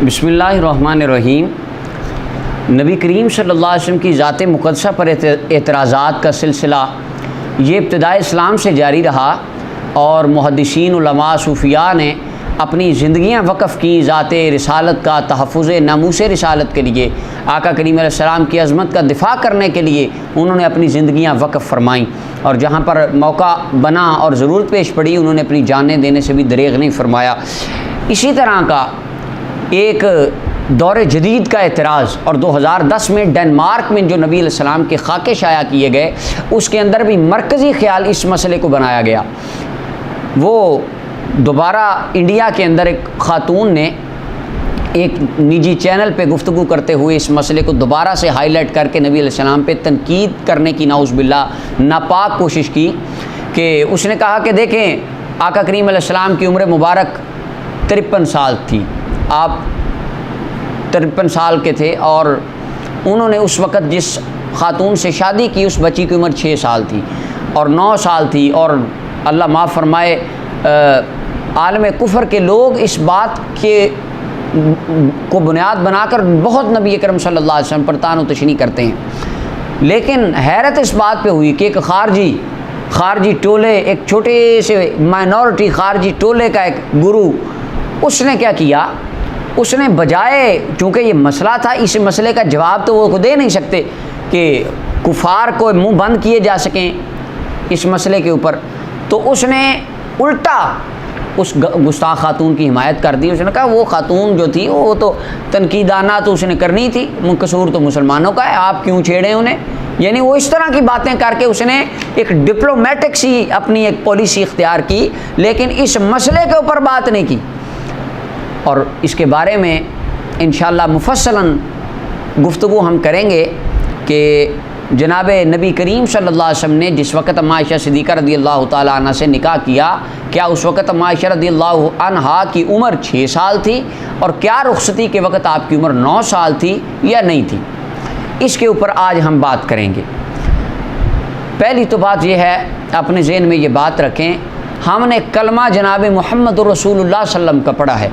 بسم اللہ الرحمن الرحیم۔ نبی کریم صلی اللہ علیہ وسلم کی ذات مقدسہ پر اعتراضات کا سلسلہ یہ ابتدائے اسلام سے جاری رہا اور محدثین، علماء، صوفیاء نے اپنی زندگیاں وقف کی ذات رسالت کا تحفظ ناموس رسالت کے لیے، آقا کریم علیہ السلام کی عظمت کا دفاع کرنے کے لیے انہوں نے اپنی زندگیاں وقف فرمائیں، اور جہاں پر موقع بنا اور ضرورت پیش پڑی انہوں نے اپنی جانیں دینے سے بھی دریغ نہیں فرمایا۔ اسی طرح کا ایک دور جدید کا اعتراض، اور 2010 میں ڈنمارک میں جو نبی علیہ السلام کے خاکے شائع کیے گئے اس کے اندر بھی مرکزی خیال اس مسئلے کو بنایا گیا۔ وہ دوبارہ انڈیا کے اندر ایک خاتون نے ایک نجی چینل پہ گفتگو کرتے ہوئے اس مسئلے کو دوبارہ سے ہائی لائٹ کر کے نبی علیہ السلام پہ تنقید کرنے کی نعوذ باللہ ناپاک کوشش کی، کہ اس نے کہا کہ دیکھیں آقا کریم علیہ السلام کی عمر مبارک 53 سال تھی، آپ 53 سال کے تھے، اور انہوں نے اس وقت جس خاتون سے شادی کی اس بچی کی عمر 6 سال تھی اور 9 سال تھی، اور اللہ معاف فرمائے عالم کفر کے لوگ اس بات کے کو بنیاد بنا کر بہت نبی اکرم صلی اللہ علیہ وسلم پر طعن و تشنیع کرتے ہیں۔ لیکن حیرت اس بات پہ ہوئی کہ ایک خارجی ٹولے، ایک چھوٹے سے مائنورٹی خارجی ٹولے کا ایک گرو، اس نے کیا کیا، اس نے بجائے، چونکہ یہ مسئلہ تھا، اس مسئلے کا جواب تو وہ دے نہیں سکتے کہ کفار کو منہ بند کیے جا سکیں اس مسئلے کے اوپر، تو اس نے الٹا اس گستاخ خاتون کی حمایت کر دی۔ اس نے کہا وہ خاتون جو تھی وہ تو تنقیدانہ تو اس نے کرنی تھی، قصور تو مسلمانوں کا ہے، آپ کیوں چھیڑیں انہیں۔ یعنی وہ اس طرح کی باتیں کر کے اس نے ایک ڈپلومیٹک سی اپنی ایک پالیسی اختیار کی، لیکن اس مسئلے کے اوپر بات نہیں کی۔ اور اس کے بارے میں انشاءاللہ مفصلاً گفتگو ہم کریں گے کہ جناب نبی کریم صلی اللہ علیہ وسلم نے جس وقت عائشہ صدیقہ رضی اللہ تعالیٰ عنہ سے نکاح کیا، کیا اس وقت عائشہ رضی اللہ عنہا کی عمر 6 سال تھی، اور کیا رخصتی کے وقت آپ کی عمر 9 سال تھی یا نہیں تھی، اس کے اوپر آج ہم بات کریں گے۔ پہلی تو بات یہ ہے، اپنے ذہن میں یہ بات رکھیں، ہم نے کلمہ جناب محمد رسول اللہ صلی اللہ علیہ وسلم کا پڑھا ہے۔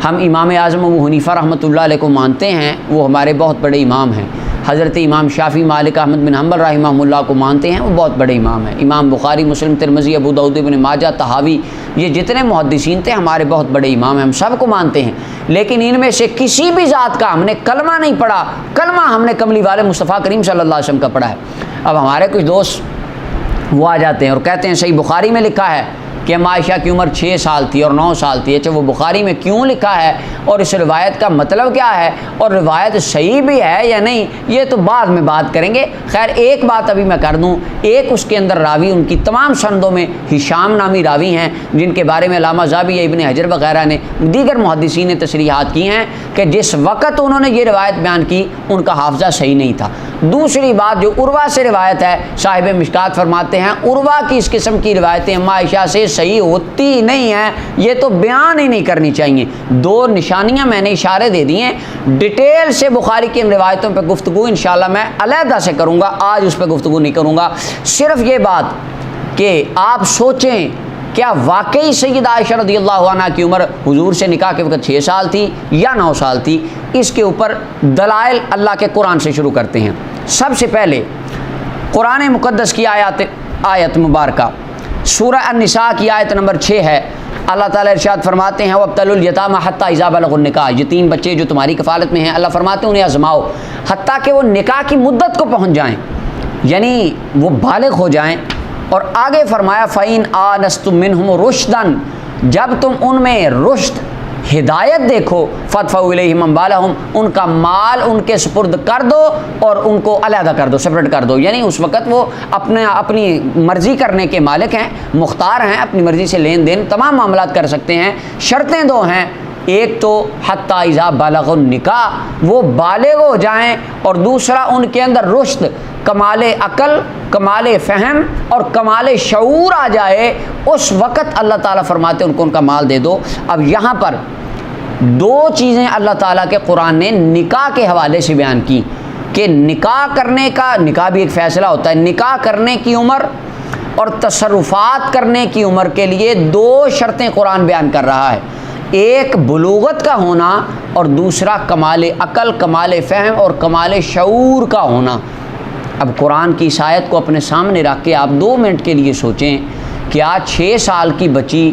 ہم امام اعظم ابو حنیفہ رحمۃ اللہ علیہ کو مانتے ہیں، وہ ہمارے بہت بڑے امام ہیں۔ حضرت امام شافعی، مالک، احمد بن حنبل رحمہ اللہ کو مانتے ہیں، وہ بہت بڑے امام ہیں۔ امام بخاری، مسلم، ترمذی، ابو داؤد، ابن ماجہ، طحاوی، یہ جتنے محدثین تھے ہمارے بہت بڑے امام ہیں، ہم سب کو مانتے ہیں، لیکن ان میں سے کسی بھی ذات کا ہم نے کلمہ نہیں پڑھا۔ کلمہ ہم نے کملی والے مصطفیٰ کریم صلی اللہ علیہ وسلم کا پڑھا ہے۔ اب ہمارے کچھ دوست وہ آ جاتے ہیں اور کہتے ہیں صحیح بخاری میں لکھا ہے کہ عائشہ کی عمر 6 سال تھی اور 9 سال تھی۔ اچھا وہ بخاری میں کیوں لکھا ہے اور اس روایت کا مطلب کیا ہے، اور روایت صحیح بھی ہے یا نہیں، یہ تو بعد میں بات کریں گے۔ خیر ایک بات ابھی میں کر دوں، ایک اس کے اندر راوی، ان کی تمام سندوں میں ہشام نامی راوی ہیں، جن کے بارے میں علامہ ذہبی، ابن حجر وغیرہ نے، دیگر محدثین نے تصریحات کی ہیں کہ جس وقت انہوں نے یہ روایت بیان کی ان کا حافظہ صحیح نہیں تھا۔ دوسری بات جو عروہ سے روایت ہے، صاحب مشکات فرماتے ہیں عروہ کی اس قسم کی روایتیں عائشہ سے صحیح ہوتی نہیں ہیں، یہ تو بیان ہی نہیں کرنی چاہیے۔ 2 نشانیاں میں نے اشارے دے دی ہیں، ڈیٹیل سے بخاری کی ان روایتوں پہ گفتگو انشاءاللہ میں علیحدہ سے کروں گا، آج اس پہ گفتگو نہیں کروں گا۔ صرف یہ بات کہ آپ سوچیں کیا واقعی سیدہ عائشہ رضی اللہ عنہ کی عمر حضور سے نکاح کے وقت 6 سال تھی یا 9 سال تھی، اس کے اوپر دلائل اللہ کے قرآن سے شروع کرتے ہیں۔ سب سے پہلے قرآن مقدس کی آیت مبارکہ سورہ النساء کی آیت نمبر 6 ہے۔ اللہ تعالیٰ ارشاد فرماتے ہیں وَابْتَلُوا الْيَتَامَى حَتَّىٰ إِذَا بَلَغُوا النِّكَاحَ، یتیم بچے جو تمہاری کفالت میں ہیں، اللہ فرماتے ہیں انہیں آزماؤ حتیٰ کہ وہ نکاح کی مدت کو پہنچ جائیں، یعنی وہ بالغ ہو جائیں۔ اور آگے فرمایا فَإِنْ آنَسْتُم مِّنْهُمْ رُشْدًا، جب تم ان میں رشد، ہدایت دیکھو، فَادْفَعُوا إِلَيْهِمْ أَمْوَالَهُمْ، ان کا مال ان کے سپرد کر دو اور ان کو علیحدہ کر دو، سپریٹ کر دو، یعنی اس وقت وہ اپنی مرضی کرنے کے مالک ہیں، مختار ہیں، اپنی مرضی سے لین دین تمام معاملات کر سکتے ہیں۔ شرطیں 2 ہیں، ایک تو حتیٰ اذا بلغوا النکاح، وہ بالغ ہو جائیں، اور دوسرا ان کے اندر رشد، کمال عقل، کمال فہم اور کمال شعور آ جائے، اس وقت اللہ تعالیٰ فرماتے ہیں ان کو ان کا مال دے دو۔ اب یہاں پر 2 چیزیں اللہ تعالیٰ کے قرآن نے نکاح کے حوالے سے بیان کی کہ نکاح کرنے کا، نکاح بھی ایک فیصلہ ہوتا ہے، نکاح کرنے کی عمر اور تصرفات کرنے کی عمر کے لیے 2 شرطیں قرآن بیان کر رہا ہے۔ ایک بلوغت کا ہونا اور دوسرا کمال عقل، کمال فہم اور کمال شعور کا ہونا۔ اب قرآن کی اس آیت کو اپنے سامنے رکھ کے آپ 2 منٹ کے لیے سوچیں کہ آج 6 سال کی بچی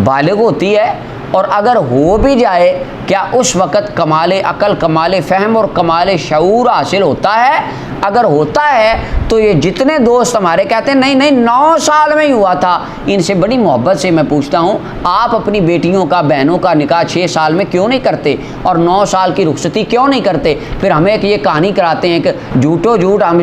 بالغ ہوتی ہے، اور اگر ہو بھی جائے کیا اس وقت کمال عقل، کمال فہم اور کمال شعور حاصل ہوتا ہے؟ اگر ہوتا ہے تو یہ جتنے دوست ہمارے کہتے ہیں نہیں 9 سال میں ہی ہوا تھا، ان سے بڑی محبت سے میں پوچھتا ہوں آپ اپنی بیٹیوں کا، بہنوں کا نکاح 6 سال میں کیوں نہیں کرتے اور 9 سال کی رخصتی کیوں نہیں کرتے؟ پھر ہمیں ایک یہ کہانی کراتے ہیں کہ جھوٹ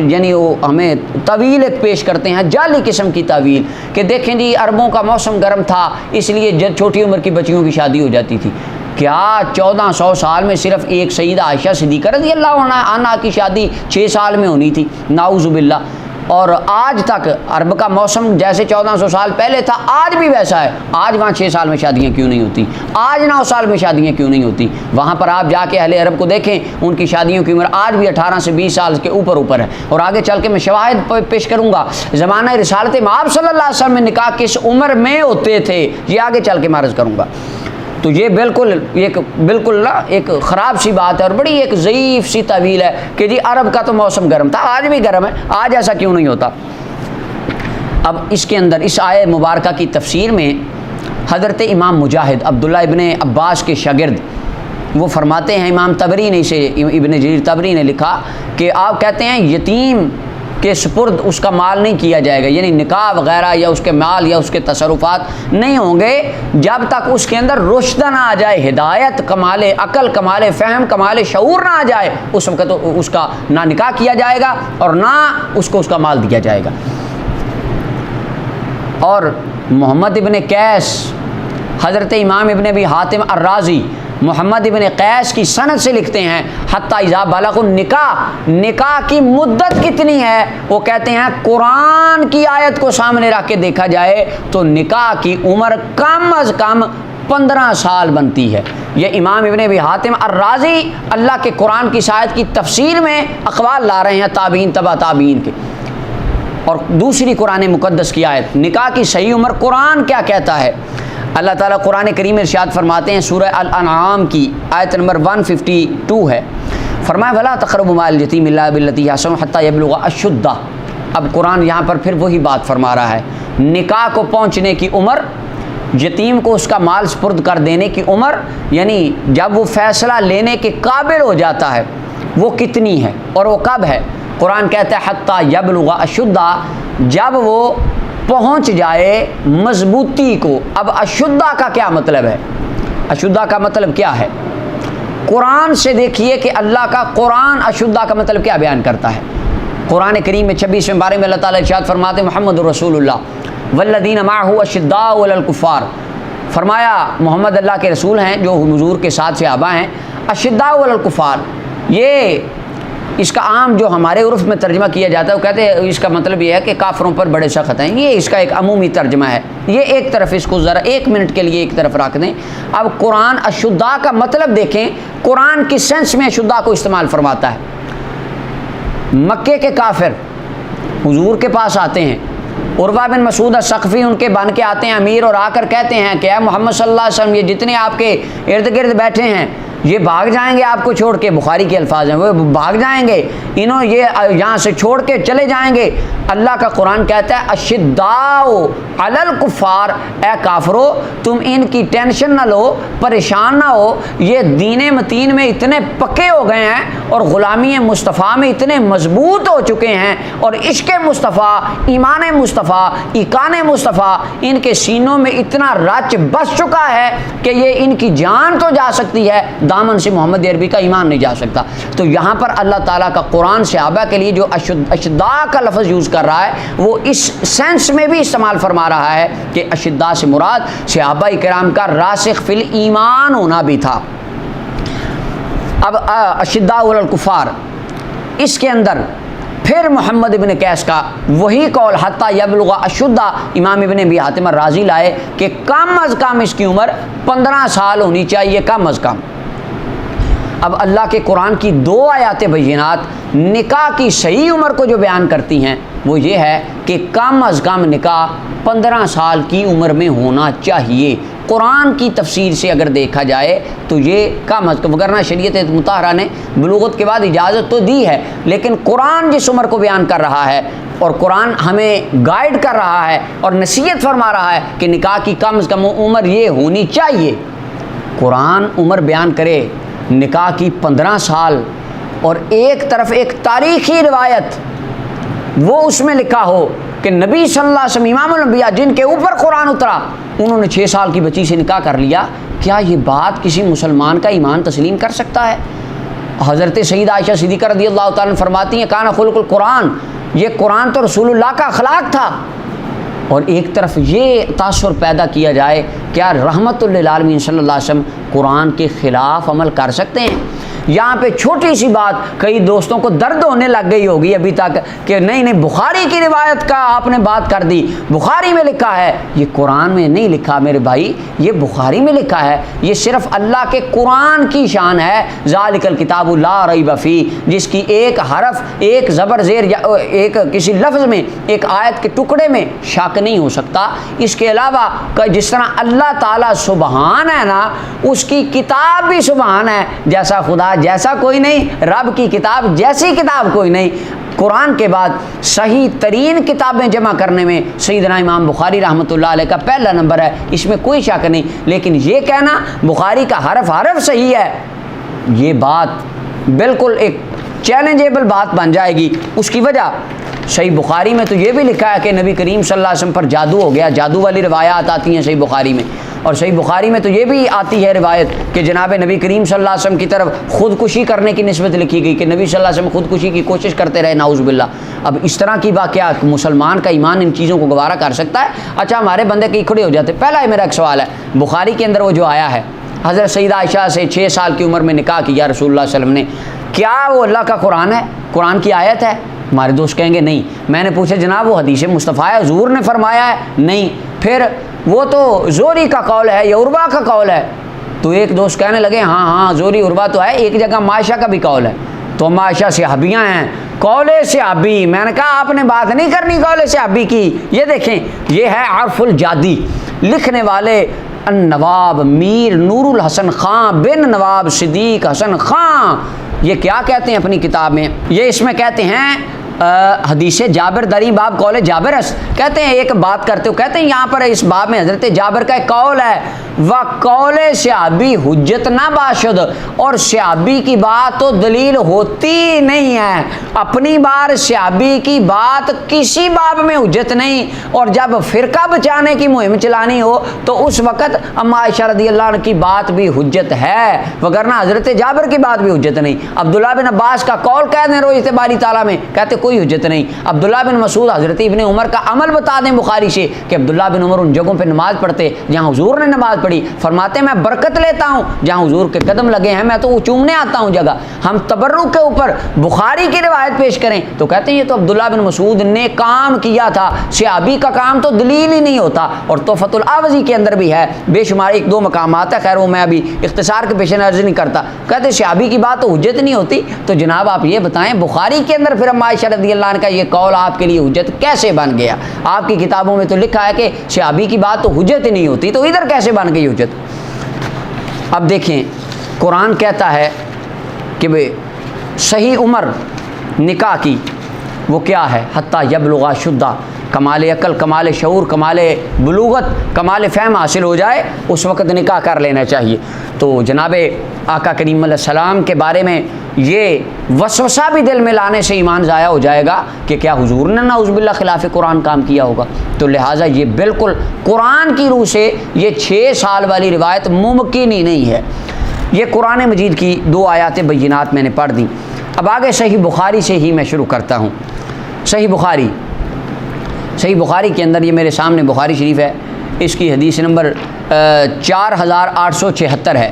یعنی وہ ہمیں طویل ایک پیش کرتے ہیں، جعلی قسم کی تعویل، کہ دیکھیں جی عربوں کا موسم گرم تھا اس لیے چھوٹی عمر کی بچیوں کی شادی ہو جاتی تھی۔ کیا 1400 سال میں صرف ایک سیدہ عائشہ صدیقہ رضی اللہ عنہا کی شادی 6 سال میں ہونی تھی؟ نعوذ باللہ۔ اور آج تک عرب کا موسم جیسے 1400 سال پہلے تھا آج بھی ویسا ہے۔ آج وہاں 6 سال میں شادیاں کیوں نہیں ہوتی؟ آج 9 سال میں شادیاں کیوں نہیں ہوتی؟ وہاں پر آپ جا کے اہل عرب کو دیکھیں، ان کی شادیوں کی عمر آج بھی 18 سے 20 سال کے اوپر ہے۔ اور آگے چل کے میں شواہد پیش کروں گا زمانہ رسالت مآب صلی اللہ علیہ وسلم میں نکاح کس عمر میں ہوتے تھے، یہ آگے چل کے میں عرض کروں گا۔ تو یہ بالکل ایک خراب سی بات ہے اور بڑی ایک ضعیف سی تعویل ہے کہ جی عرب کا تو موسم گرم تھا، آج بھی گرم ہے، آج ایسا کیوں نہیں ہوتا؟ اب اس کے اندر اس آیت مبارکہ کی تفسیر میں حضرت امام مجاہد عبداللہ ابن عباس کے شاگرد وہ فرماتے ہیں، امام طبری نے اسے ابن جریر طبری نے لکھا کہ آپ کہتے ہیں یتیم کے سپرد اس کا مال نہیں کیا جائے گا، یعنی نکاح وغیرہ یا اس کے مال یا اس کے تصرفات نہیں ہوں گے جب تک اس کے اندر رشد نہ آ جائے، ہدایت، کمال عقل، کمال فہم، کمال شعور نہ آ جائے، اس وقت اس کا نہ نکاح کیا جائے گا اور نہ اس کو اس کا مال دیا جائے گا۔ اور محمد ابن قیس، حضرت امام ابن ابی حاتم الرازی محمد ابن قیس کی سند سے لکھتے ہیں حتی اذا بلغ النکاح، نکاح کی مدت کتنی ہے؟ وہ کہتے ہیں قرآن کی آیت کو سامنے رکھ کے دیکھا جائے تو نکاح کی عمر کم از کم 15 سال بنتی ہے۔ یہ امام ابن ابی حاتم الرازی اللہ کے قرآن کی آیت کی تفسیر میں اقوال لا رہے ہیں تابعین تبع تابعین کے۔ اور دوسری قرآن مقدس کی آیت، نکاح کی صحیح عمر قرآن کیا کہتا ہے؟ اللہ تعالیٰ قرآن کریم ارشاد فرماتے ہیں سورہ الانعام کی آیت نمبر 152 ہے، فرمایا وَلَا تَقْرَبُوا مَالَ الْيَتِيمِ إِلَّا بِالَّتِي هِيَ أَحْسَنُ حَتَّى يَبْلُغَ أَشُدَّهُ۔ اب قرآن یہاں پر پھر وہی بات فرما رہا ہے، نکاح کو پہنچنے کی عمر، یتیم کو اس کا مال سپرد کر دینے کی عمر، یعنی جب وہ فیصلہ لینے کے قابل ہو جاتا ہے وہ کتنی ہے اور وہ کب ہے؟ قرآن کہتا ہے حَتَّى يَبْلُغَ أَشُدَّهُ، جب وہ پہنچ جائے مضبوطی کو۔ اب اشدہ کا کیا مطلب ہے؟ اشدہ کا مطلب کیا ہے؟ قرآن سے دیکھیے کہ اللہ کا قرآن اشدہ کا مطلب کیا بیان کرتا ہے۔ قرآن کریم میں 26ویں بارے میں اللہ تعالیٰ ارشاد فرماتے ہیں محمد رسول اللہ والذین معہ اشداء علی الکفار، فرمایا محمد اللہ کے رسول ہیں جو حضور کے ساتھ صحابہ ہیں، اشداء علی الکفار، یہ اس کا عام جو ہمارے عرف میں ترجمہ کیا جاتا ہے وہ کہتے ہیں اس کا مطلب یہ ہے کہ کافروں پر بڑے سخت ہیں، یہ اس کا ایک عمومی ترجمہ ہے۔ یہ ایک طرف اس کو ذرا 1 منٹ کے لیے ایک طرف رکھ دیں۔ اب قرآن اشدہ کا مطلب دیکھیں، قرآن کس سینس میں اشدہ کو استعمال فرماتا ہے۔ مکے کے کافر حضور کے پاس آتے ہیں، عروہ بن مسعود الثقفی ان کے بن کے آتے ہیں امیر، اور آ کر کہتے ہیں کہ اے محمد صلی اللہ علیہ وسلم، یہ جتنے آپ کے ارد گرد بیٹھے ہیں یہ بھاگ جائیں گے آپ کو چھوڑ کے، بخاری کے الفاظ ہیں، وہ بھاگ جائیں گے، انہوں یہ یہاں سے چھوڑ کے چلے جائیں گے۔ اللہ کا قرآن کہتا ہے اشداء علی الکفار، اے کافرو تم ان کی ٹینشن نہ لو، پریشان نہ ہو، یہ دین متین میں اتنے پکے ہو گئے ہیں اور غلامی مصطفیٰ میں اتنے مضبوط ہو چکے ہیں، اور عشق مصطفیٰ، ایمان مصطفیٰ، ایقان مصطفیٰ ان کے سینوں میں اتنا رچ بس چکا ہے کہ یہ ان کی جان تو جا سکتی ہے، دامن سے محمد عربی کا ایمان نہیں جا سکتا۔ تو یہاں پر اللہ تعالیٰ کا قرآن صحابہ کے لیے جو اشداء کا لفظ یوز کر رہا ہے وہ اس سینس میں بھی استعمال فرما رہا ہے کہ اشداء سے مراد صحابہ کرام کا راسخ فی الایمان ہونا بھی تھا۔ اب اشداء علی الکفار، اس کے اندر پھر محمد ابن قیس کا وہی قول حتی یبلغ اشدہ امام ابن ابی حاتم الرازی لائے کہ کم از کم اس کی عمر 15 سال ہونی چاہیے، کم از کم۔ اب اللہ کے قرآن کی 2 آیات بینات نکاح کی صحیح عمر کو جو بیان کرتی ہیں وہ یہ ہے کہ کم از کم نکاح 15 سال کی عمر میں ہونا چاہیے، قرآن کی تفسیر سے اگر دیکھا جائے تو یہ کم از کم، وگرنہ شریعت مطہرہ نے بلوغت کے بعد اجازت تو دی ہے، لیکن قرآن جس عمر کو بیان کر رہا ہے اور قرآن ہمیں گائیڈ کر رہا ہے اور نصیحت فرما رہا ہے کہ نکاح کی کم از کم عمر یہ ہونی چاہیے، قرآن عمر بیان کرے نکاح کی 15 سال، اور ایک طرف ایک تاریخی روایت وہ اس میں لکھا ہو کہ نبی صلی اللہ علیہ وسلم امام الانبیاء جن کے اوپر قرآن اترا انہوں نے 6 سال کی بچی سے نکاح کر لیا، کیا یہ بات کسی مسلمان کا ایمان تسلیم کر سکتا ہے؟ حضرت سیدہ عائشہ صدیقہ رضی اللہ تعالیٰ عنہ فرماتی ہیں کان خلق القرآن، یہ قرآن تو رسول اللہ کا اخلاق تھا۔ اور ایک طرف یہ تاثر پیدا کیا جائے کیا رحمت للعالمین صلی اللہ علیہ وسلم قرآن کے خلاف عمل کر سکتے ہیں؟ یہاں پہ چھوٹی سی بات کئی دوستوں کو درد ہونے لگ گئی ہوگی ابھی تک کہ نہیں بخاری کی روایت کا آپ نے بات کر دی، بخاری میں لکھا ہے، یہ قرآن میں نہیں لکھا میرے بھائی، یہ بخاری میں لکھا ہے، یہ صرف اللہ کے قرآن کی شان ہے، ذالک الکتاب لا ریب فیہ، جس کی ایک حرف، ایک زبر زیر یا ایک کسی لفظ میں، ایک آیت کے ٹکڑے میں شک نہیں ہو سکتا۔ اس کے علاوہ جس طرح اللہ تعالیٰ سبحان ہے نا، اس کی کتاب بھی سبحان ہے، جیسا خدا جیسا کوئی نہیں، رب کی کتاب جیسی کتاب کوئی نہیں۔ قرآن کے بعد صحیح ترین کتابیں جمع کرنے میں سیدنا امام بخاری رحمۃ اللہ علیہ کا پہلا نمبر ہے، اس میں کوئی شک نہیں، لیکن یہ کہنا بخاری کا حرف صحیح ہے، یہ بات بالکل ایک چیلنجیبل بات بن جائے گی۔ اس کی وجہ صحیح بخاری میں تو یہ بھی لکھا ہے کہ نبی کریم صلی اللہ علیہ وسلم پر جادو ہو گیا، جادو والی روایات آتی ہیں صحیح بخاری میں، اور صحیح بخاری میں تو یہ بھی آتی ہے روایت کہ جناب نبی کریم صلی اللہ علیہ وسلم کی طرف خودکشی کرنے کی نسبت لکھی گئی کہ نبی صلی اللہ علیہ وسلم خودکشی کی کوشش کرتے رہے، نعوذ باللہ۔ اب اس طرح کی واقعات مسلمان کا ایمان ان چیزوں کو گوارا کر سکتا ہے؟ اچھا ہمارے بندے کہیں کھڑے ہو جاتے۔ پہلا ہے میرا ایک سوال ہے، بخاری کے اندر وہ جو آیا ہے حضرت سیدہ عائشہ سے 6 سال کی عمر میں نکاح کیا رسول اللہ صلی اللہ علیہ وسلم نے، کیا وہ اللہ کا قرآن ہے، قرآن کی آیت ہے؟ ہمارے دوست کہیں گے نہیں۔ میں نے پوچھا جناب وہ حدیث مصطفیٰ ہے، حضور نے فرمایا ہے؟ نہیں۔ پھر وہ تو زوری کا قول ہے یا عروہ کا قول ہے؟ تو ایک دوست کہنے لگے ہاں زوری عروہ تو ہے، ایک جگہ معائشہ کا بھی قول ہے، تو معائشہ صحابیاں ہیں، قول صحابی۔ میں نے کہا آپ نے بات نہیں کرنی قول صحابی کی، یہ دیکھیں یہ ہے عرف الجادی، لکھنے والے النواب میر نور الحسن خان بن نواب صدیق حسن خان، یہ کیا کہتے ہیں اپنی کتاب میں، یہ اس میں کہتے ہیں حدیث جابر دری باب قول جابر، کہتے ہیں ایک بات کرتے ہو، کہتے ہیں یہاں پر اس باب میں حضرت جابر کا ایک قول ہے، وقول صحابی حجت نہ باشد، اور صحابی کی بات تو دلیل ہوتی نہیں ہے، اپنی بار صحابی کی بات کسی باب میں حجت نہیں، اور جب فرقہ بچانے کی مہم چلانی ہو تو اس وقت اما عائشہ رضی اللہ عنہ کی بات بھی حجت ہے، وگرنہ حضرت جابر کی بات بھی حجت نہیں۔ عبداللہ بن عباس کا قول کہہ دیں روایت باری تعالیٰ میں، کہتے کوئی حجت نہیں۔ عبداللہ بن مسعود حضرت ابن عمر کا عمل بتا دیں بخاری سے کہ عبداللہ بن عمر ان جگہوں پہ نماز پڑھتے جہاں حضور نے نماز پڑھی، فرماتے ہیں میں برکت لیتا ہوں جہاں حضور کے قدم لگے ہیں، میں تو وہ چومنے آتا ہوں جگہ۔ ہم تبرک کے اوپر بخاری کی روایت پیش کریں تو کہتے ہیں یہ تو عبداللہ بن مسعود نے کام کیا تھا، صحابی کا کام تو دلیل ہی نہیں ہوتا۔ اور تحفۃ الاوزی کے اندر بھی ہے بے شمار 1-2 مقامات ہے، خیر وہ میں ابھی اختصار کے پیش نظر نہیں کرتا، کہتے صحابی کی بات تو حجت نہیں ہوتی۔ تو جناب آپ یہ بتائیں بخاری کے اندر پھر اما عائشہ رضی اللہ عنہ کا یہ قول آپ کے لیے حجت کیسے بن گیا؟ آپ کی کتابوں میں تو لکھا ہے کہ صحابی کی بات تو حجت ہی نہیں ہوتی، تو ادھر کیسے بن گئی حجت؟ اب دیکھیں قرآن کہتا ہے کہ صحیح عمر نکاح کی وہ کیا ہے، حتیٰ یبلغ شدہ، کمال عقل، کمال شعور، کمال بلوغت، کمال فہم حاصل ہو جائے اس وقت نکاح کر لینا چاہیے۔ تو جناب آقا کریم علیہ السلام کے بارے میں یہ وسوسہ بھی دل میں لانے سے ایمان ضائع ہو جائے گا کہ کیا حضور نے نعوذ باللہ خلاف قرآن کام کیا ہوگا۔ تو لہٰذا یہ بالکل قرآن کی روح سے یہ 6 سال والی روایت ممکن ہی نہیں ہے۔ یہ قرآن مجید کی 2 آیات بینات میں نے پڑھ دیں۔ اب آگے صحیح بخاری سے ہی میں شروع کرتا ہوں۔ صحیح بخاری کے اندر یہ میرے سامنے بخاری شریف ہے، اس کی حدیث نمبر 4876 ہے۔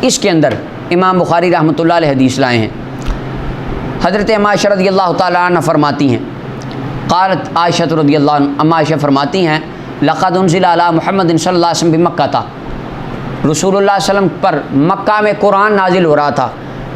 اس کے اندر امام بخاری رحمۃ اللہ علیہ حدیث لائے ہیں۔ حضرت اما عائشہ رضی اللہ تعالیٰ عنہ فرماتی ہیں، قالت عائشہ رضی اللہ عنہ، اما عائشہ فرماتی ہیں لقد انزل علی محمد صلی اللہ علیہ وسلم بمکہ تھا، رسول اللہ صلی اللہ علیہ وسلم پر مکہ میں قرآن نازل ہو رہا تھا،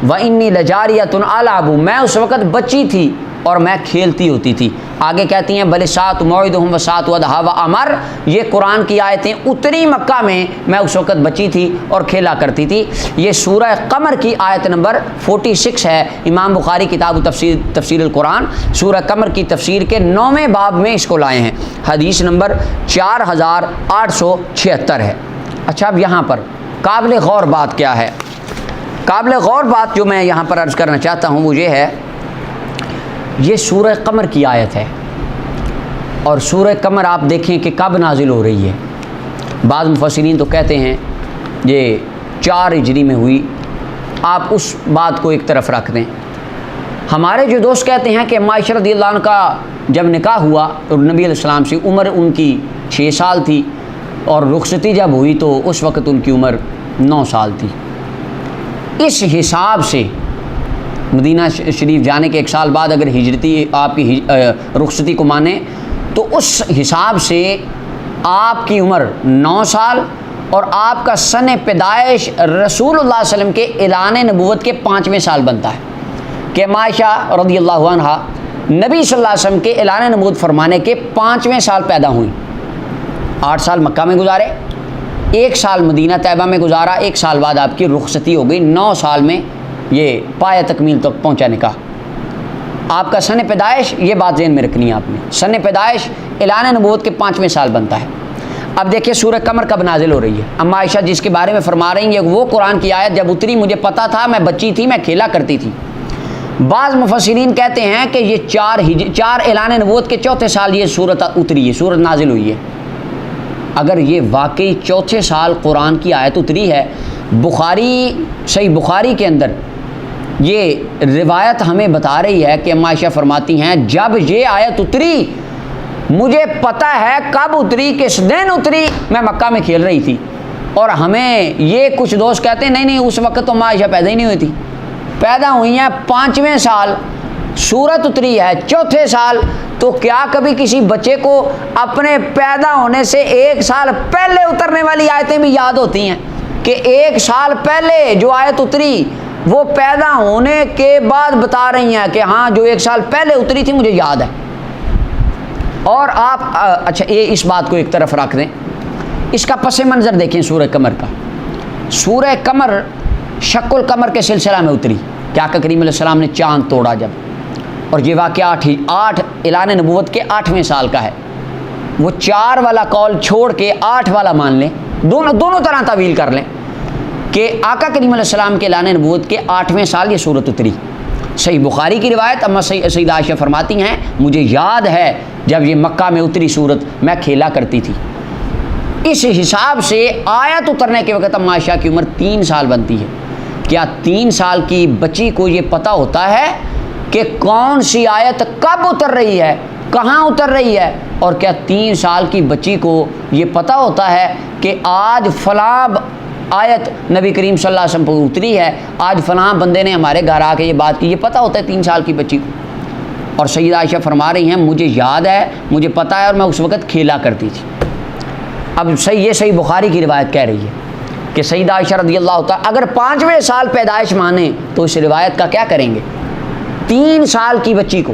وانی لجاریۃ العب، میں اس وقت بچی تھی، اور میں کھیلتی ہوتی تھی۔ آگے کہتی ہیں بل سات موعدہم و سات وضحا و امر، یہ قرآن کی آیتیں اتری مکہ میں اس وقت بچی تھی اور کھیلا کرتی تھی۔ یہ سورہ قمر کی آیت نمبر 46 ہے، امام بخاری کتاب تفسیر القرآن سورہ قمر کی تفسیر کے 9ویں باب میں اس کو لائے ہیں، حدیث نمبر 4876 ہے۔ اچھا، اب یہاں پر قابل غور بات کیا ہے؟ قابل غور بات جو میں یہاں پر عرض کرنا چاہتا ہوں وہ یہ ہے، یہ سورہ قمر کی آیت ہے، اور سورہ قمر آپ دیکھیں کہ کب نازل ہو رہی ہے۔ بعض مفسرین تو کہتے ہیں یہ 4 ہجری میں ہوئی، آپ اس بات کو ایک طرف رکھ دیں۔ ہمارے جو دوست کہتے ہیں کہ عائشہ رضی اللہ عنہ کا جب نکاح ہوا اور نبی علیہ السلام سے عمر ان کی 6 سال تھی، اور رخصتی جب ہوئی تو اس وقت ان کی عمر 9 سال تھی۔ اس حساب سے مدینہ شریف جانے کے 1 سال بعد اگر ہجرتی آپ کی رخصتی کو مانیں تو اس حساب سے آپ کی عمر 9 سال اور آپ کا سن پیدائش رسول اللہ صلی اللہ علیہ وسلم کے اعلان نبوت کے 5ویں سال بنتا ہے کہ عائشہ رضی اللہ عنہ نبی صلی اللہ علیہ وسلم کے اعلان نبوت فرمانے کے 5ویں سال پیدا ہوئیں۔ 8 سال مکہ میں گزارے، 1 سال مدینہ طیبہ میں گزارا، 1 سال بعد آپ کی رخصتی ہو گئی، 9 سال میں یہ پایہ تکمیل تک پہنچا نکاح۔ آپ کا سن پیدائش، یہ بات ذہن میں رکھنی ہے آپ نے، سن پیدائش اعلان نبوت کے 5ویں سال بنتا ہے۔ اب دیکھیں سورہ قمر کب نازل ہو رہی ہے۔ اما عائشہ جس کے بارے میں فرما رہی ہیں وہ قرآن کی آیت جب اتری مجھے پتا تھا، میں بچی تھی، میں کھیلا کرتی تھی۔ بعض مفسرین کہتے ہیں کہ یہ 4 اعلان نبوت کے 4تھے سال یہ سورت اتری ہے، سورت نازل ہوئی ہے۔ اگر یہ واقعی 4تھے سال قرآن کی آیت اتری ہے، صحیح بخاری کے اندر یہ روایت ہمیں بتا رہی ہے کہ عائشہ فرماتی ہیں جب یہ آیت اتری مجھے پتہ ہے کب اتری، کس دن اتری، میں مکہ میں کھیل رہی تھی۔ اور ہمیں یہ کچھ دوست کہتے ہیں نہیں اس وقت تو عائشہ پیدا ہی نہیں ہوئی تھی، پیدا ہوئی ہیں 5ویں سال، سورت اتری ہے 4تھے سال۔ تو کیا کبھی کسی بچے کو اپنے پیدا ہونے سے 1 سال پہلے اترنے والی آیتیں بھی یاد ہوتی ہیں کہ 1 سال پہلے جو آیت اتری وہ پیدا ہونے کے بعد بتا رہی ہیں کہ ہاں جو 1 سال پہلے اتری تھی مجھے یاد ہے۔ اور آپ اچھا یہ اس بات کو ایک طرف رکھ دیں، اس کا پس منظر دیکھیں سورہ قمر کا۔ سورہ قمر شق القمر کے سلسلہ میں اتری کہ آقا کریم علیہ السلام نے چاند توڑا جب، اور یہ واقعہ 8 اعلان نبوت کے 8ویں سال کا ہے۔ وہ 4 والا قول چھوڑ کے 8 والا مان لیں، دونوں طرح تعویل کر لیں کہ آقا کریم علیہ السلام کے اعلان نبوت کے 8ویں سال یہ سورت اتری۔ صحیح بخاری کی روایت اما سیدہ عائشہ فرماتی ہیں مجھے یاد ہے جب یہ مکہ میں اتری سورت میں کھیلا کرتی تھی۔ اس حساب سے آیت اترنے کے وقت اما عائشہ کی عمر 3 سال بنتی ہے۔ کیا 3 سال کی بچی کو یہ پتہ ہوتا ہے کہ کون سی آیت کب اتر رہی ہے، کہاں اتر رہی ہے؟ اور کیا 3 سال کی بچی کو یہ پتہ ہوتا ہے کہ آج فلاں آیت نبی کریم صلی اللہ علیہ وسلم پر اتری ہے، آج فلاں بندے نے ہمارے گھر آ کے یہ بات کی؟ یہ پتہ ہوتا ہے 3 سال کی بچی کو؟ اور سیدہ عائشہ فرما رہی ہیں مجھے یاد ہے، مجھے پتہ ہے، اور میں اس وقت کھیلا کرتی تھی۔ اب یہ صحیح بخاری کی روایت کہہ رہی ہے کہ سیدہ عائشہ رضی اللہ تعالیٰ اگر 5ویں سال پیدائش مانیں تو اس روایت کا کیا کریں گے؟ 3 سال کی بچی کو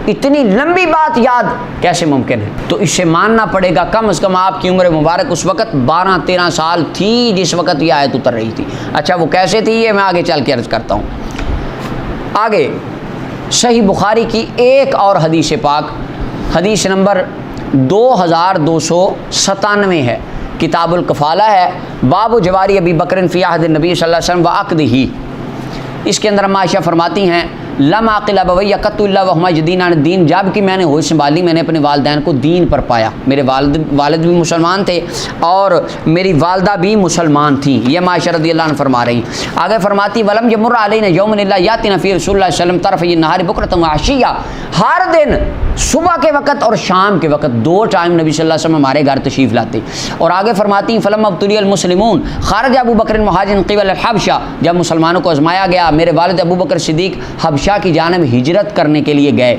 اتنی لمبی بات یاد کیسے ممکن ہے؟ تو اس سے ماننا پڑے گا کم از کم آپ کی عمر مبارک اس وقت 12-13 سال تھی جس وقت یہ آیت اتر رہی تھی۔ اچھا وہ کیسے تھی یہ میں آگے چل کے عرض کرتا ہوں۔ آگے صحیح بخاری کی ایک اور حدیث پاک، حدیث نمبر 2297 ہے، کتاب الکفالہ ہے، باب جواری ابی بکر فی عہد النبی صلی اللہ علیہ وسلم وعقدہ۔ اس کے اندر عائشہ فرماتی ہیں لم عقل ابوی قط الا وهما يدين عن الدين، جب کہ میں نے ہوش سنبھالی میں نے اپنے والدین کو دین پر پایا۔ میرے والد بھی مسلمان تھے اور میری والدہ بھی مسلمان تھیں، یہ عائشہ رضی اللہ عنہ فرما رہی۔ آگے فرماتی ولم یمر علینا یوم الا یاتینا فی رسول اللہ صلی اللہ علیہ وسلم طرف النہار بکرۃ وعشیہ، ہر دن صبح کے وقت اور شام کے وقت 2 ٹائم نبی صلی اللہ علیہ وسلم ہمارے گھر تشریف لاتے۔ اور آگے فرماتی فلم ابتلی المسلمون خرج ابو بکر مہاجر قبل الحبشہ، جب مسلمانوں کو آزمایا گیا میرے والد ابو بکر صدیق حبشہ کی جانب ہجرت کرنے کے لیے گئے۔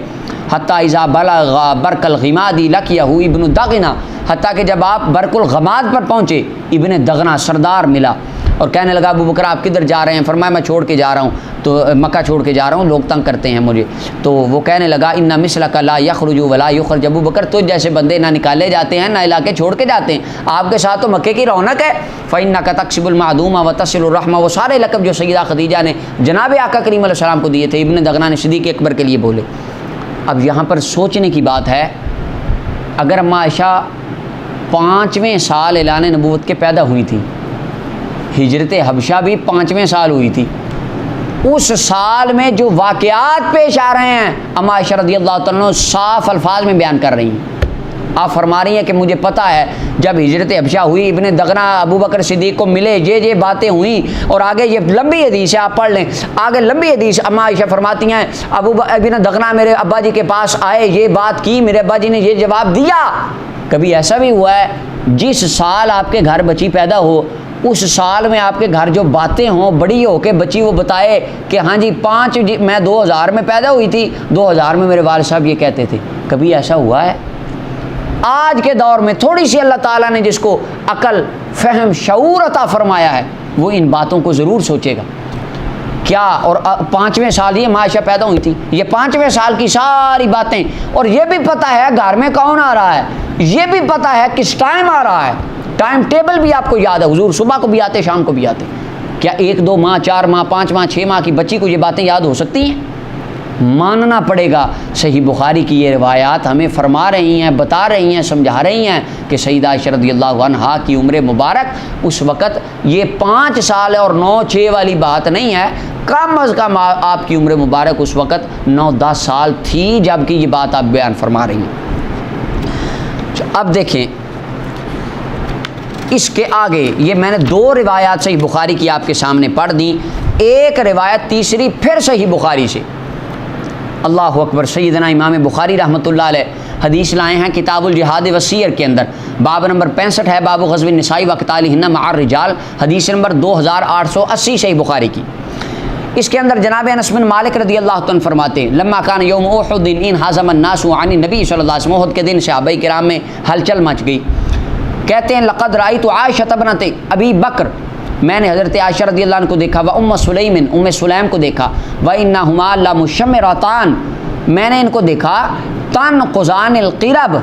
حتیٰ اذا بلغ برق الغماد لقیہ ابن دغنہ، حتیٰ کہ جب آپ برق الغماد پر پہنچے ابن دغنہ سردار ملا۔ اور کہنے لگا ابو بکر آپ کدھر جا رہے ہیں؟ فرمایا میں چھوڑ کے جا رہا ہوں، تو مکہ چھوڑ کے جا رہا ہوں، لوگ تنگ کرتے ہیں مجھے۔ تو وہ کہنے لگا ان مثلک لا یخرج ولا یخرج، ابو بکر تجھ جیسے بندے نہ نکالے جاتے ہیں نہ علاقے چھوڑ کے جاتے ہیں، آپ کے ساتھ تو مکے کی رونق ہے۔ فإنک تکسب المعدوم وتصل الرحم، وہ سارے لقب جو سیدہ خدیجہ نے جناب آقا کریم علیہ السلام کو دیے تھے، ابن دغنہ نے صدیق اکبر کے لیے بولے۔ اب یہاں پر سوچنے کی بات ہے، اگر عائشہ 5ویں سال اعلان نبوت کے پیدا ہوئی تھی، ہجرت حبشہ بھی 5ویں سال ہوئی تھی، اس سال میں جو واقعات پیش آ رہے ہیں اما عائشہ رضی اللہ تعالیٰ عنہ صاف الفاظ میں بیان کر رہی ہیں۔ آپ فرما رہی ہیں کہ مجھے پتہ ہے جب ہجرت حبشہ ہوئی، ابن دغنہ ابو بکر صدیق کو ملے، یہ باتیں ہوئیں، اور آگے یہ لمبی حدیث ہے، آپ پڑھ لیں آگے لمبی حدیث۔ اما عائشہ فرماتی ہیں ابن دغنہ میرے ابا جی کے پاس آئے، یہ بات کی، میرے ابا جی نے یہ جواب دیا۔ کبھی ایسا بھی ہوا ہے جس سال آپ کے گھر بچی پیدا ہو، اس سال میں آپ کے گھر جو باتیں ہوں، بڑی ہو کے بچی وہ بتائے کہ ہاں جی میں 2000 میں پیدا ہوئی تھی، 2000 میں میرے والد صاحب یہ کہتے تھے؟ کبھی ایسا ہوا ہے؟ آج کے دور میں تھوڑی سی اللہ تعالیٰ نے جس کو عقل، فہم، شعور عطا فرمایا ہے، وہ ان باتوں کو ضرور سوچے گا۔ کیا اور 5ویں سال یہ عائشہ پیدا ہوئی تھی، یہ 5ویں سال کی ساری باتیں، اور یہ بھی پتہ ہے گھر میں کون آ رہا ہے، یہ بھی پتہ ہے کس ٹائم آ رہا ہے، ٹائم ٹیبل بھی آپ کو یاد ہے، حضور صبح کو بھی آتے شام کو بھی آتے۔ کیا 1 2 ماہ 4 ماہ 5 ماہ 6 ماہ کی بچی کو یہ باتیں یاد ہو سکتی ہیں؟ ماننا پڑے گا۔ صحیح بخاری کی یہ روایات ہمیں فرما رہی ہیں، بتا رہی ہیں، سمجھا رہی ہیں کہ سیدہ عائشہ رضی اللہ عنہا کی عمر مبارک اس وقت یہ 5 سال اور 9 6 والی بات نہیں ہے، کم از کم آپ کی عمر مبارک اس وقت 9 10 سال تھی جب کہ یہ بات آپ بیان فرما رہی ہیں۔ اب دیکھیں اس کے آگے، یہ میں نے 2 روایات صحیح بخاری کی آپ کے سامنے پڑھ دیں، ایک روایت تیسری پھر صحیح بخاری سے۔ اللہ اکبر۔ سیدنا امام بخاری رحمۃ اللہ علیہ حدیث لائے ہیں کتاب الجہاد والسیر کے اندر، باب نمبر 65 ہے، باب غزو النساء وقتالہن مع الرجال، حدیث نمبر 2880 صحیح بخاری کی۔ اس کے اندر جناب انس بن مالک رضی اللہ عنہ فرماتے ہیں لما کان یوم احد انہزم الناس عن النبی صلی اللہ علیہ وسلم، احد کے دن صحابہ کرام میں ہلچل مچ گئی۔ کہتے ہیں لقد رأیت عائشہ بنت ابی بکر، میں نے حضرت عائشہ رضی اللہ عنہ کو دیکھا، و ام سلیم، ام سلیم کو دیکھا، و انہما لمشمرتان، میں نے ان کو دیکھا، تنقضان القرب،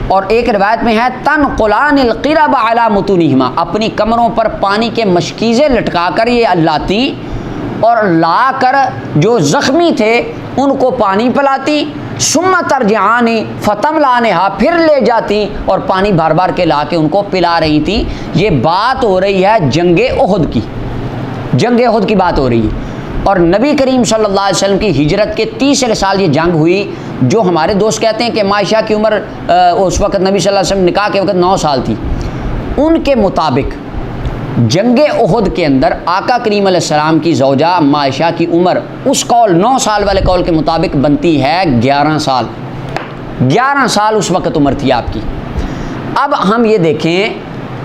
اور ایک روایت میں ہے تنقلان القرب علی متونہما، اپنی کمروں پر پانی کے مشکیزیں لٹکا کر یہ لاتی اور لا کر جو زخمی تھے ان کو پانی پلاتی، ثم ترجعان فتملانہا، پھر لے جاتی اور پانی بھر بھر کے لا کے ان کو پلا رہی تھی۔ یہ بات ہو رہی ہے جنگ احد کی، جنگ احد کی بات ہو رہی ہے، اور نبی کریم صلی اللہ علیہ وسلم کی ہجرت کے 30 سال یہ جنگ ہوئی، جو ہمارے دوست کہتے ہیں کہ عائشہ کی عمر اس وقت نبی صلی اللہ علیہ وسلم نکاح کے وقت 9 سال تھی، ان کے مطابق جنگ احد کے اندر آقا کریم علیہ السلام کی زوجہ عائشہ کی عمر اس قول 9 سال والے قول کے مطابق بنتی ہے 11 سال، 11 سال اس وقت عمر تھی آپ کی۔ اب ہم یہ دیکھیں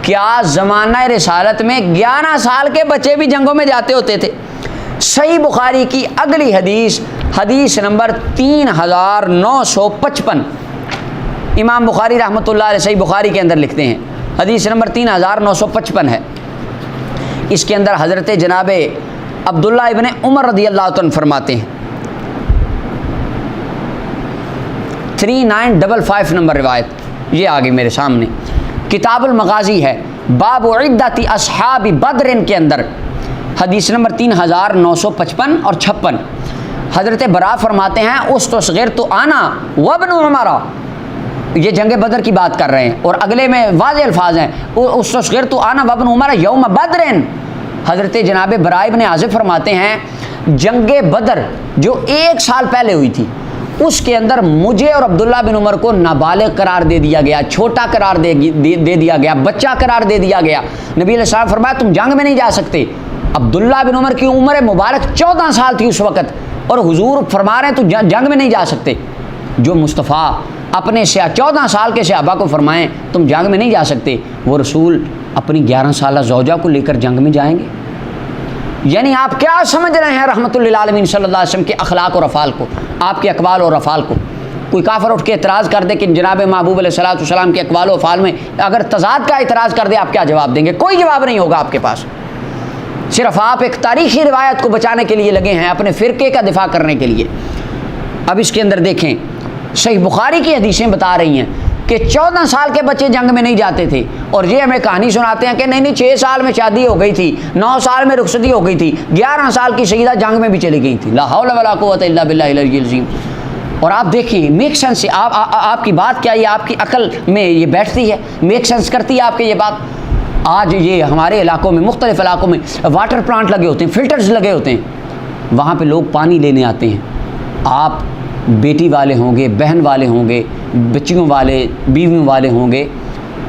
کیا زمانہ رسالت میں 11 سال کے بچے بھی جنگوں میں جاتے ہوتے تھے؟ صحیح بخاری کی اگلی حدیث، حدیث نمبر 3955، امام بخاری رحمۃ اللہ علیہ صحیح بخاری کے اندر لکھتے ہیں، حدیث نمبر 3955 ہے۔ اس کے اندر حضرت جناب عبداللہ ابن عمر رضی اللہ عنہ فرماتے ہیں، 3955 نمبر روایت یہ آگے میرے سامنے، کتاب المغازی ہے، باب عدت اصحاب بدر کے اندر، حدیث نمبر 3955 اور 56، حضرت برا فرماتے ہیں استصغرت انا وابن عمر، یہ جنگ بدر کی بات کر رہے ہیں، اور اگلے میں واضح الفاظ ہیں استصغرت انا وابن عمر یوم بدر، حضرت جناب برا ابن عازب فرماتے ہیں جنگ بدر جو 1 سال پہلے ہوئی تھی، اس کے اندر مجھے اور عبداللہ بن عمر کو نابالغ قرار دے دیا گیا، چھوٹا قرار دے دیا گیا، بچہ قرار دے دیا گیا۔ نبی علیہ السلام فرمایا تم جنگ میں نہیں جا سکتے۔ عبداللہ بن عمر کی عمر مبارک 14 سال تھی اس وقت، اور حضور فرما رہے ہیں تو جنگ میں نہیں جا سکتے۔ جو مصطفیٰ اپنے 14 سال کے صحابہ کو فرمائیں تم جنگ میں نہیں جا سکتے، وہ رسول اپنی 11 سالہ زوجہ کو لے کر جنگ میں جائیں گے؟ یعنی آپ کیا سمجھ رہے ہیں رحمت للعالمین صلی اللہ علیہ وسلم کے اخلاق اور افعال کو، آپ کے اقوال اور افعال کو؟ کوئی کافر اٹھ کے اعتراض کر دے کہ جناب محبوب علیہ الصلوۃ والسلام کے اقوال و افعال میں اگر تضاد کا اعتراض کر دے، آپ کیا جواب دیں گے؟ کوئی جواب نہیں ہوگا آپ کے پاس۔ صرف آپ ایک تاریخی روایت کو بچانے کے لیے لگے ہیں، اپنے فرقے کا دفاع کرنے کے لیے۔ اب اس کے اندر دیکھیں، صحیح بخاری کی حدیثیں بتا رہی ہیں کہ 14 سال کے بچے جنگ میں نہیں جاتے تھے، اور یہ ہمیں کہانی سناتے ہیں کہ نہیں 6 سال میں شادی ہو گئی تھی، 9 سال میں رخصتی ہو گئی تھی، 11 سال کی سیدہ جنگ میں بھی چلی گئی تھی۔ لا حول ولا قوت الا باللہ العلی العظیم۔ اور آپ دیکھیں میک سینس، آپ کی بات کیا یہ آپ کی عقل میں یہ بیٹھتی ہے، میک سینس کرتی ہے آپ کی یہ بات؟ آج یہ ہمارے علاقوں میں، مختلف علاقوں میں واٹر پلانٹ لگے ہوتے ہیں، فلٹرز لگے ہوتے ہیں، وہاں پہ لوگ پانی لینے آتے ہیں۔ آپ بیٹی والے ہوں گے، بہن والے ہوں گے، بچیوں والے، بیویوں والے ہوں گے،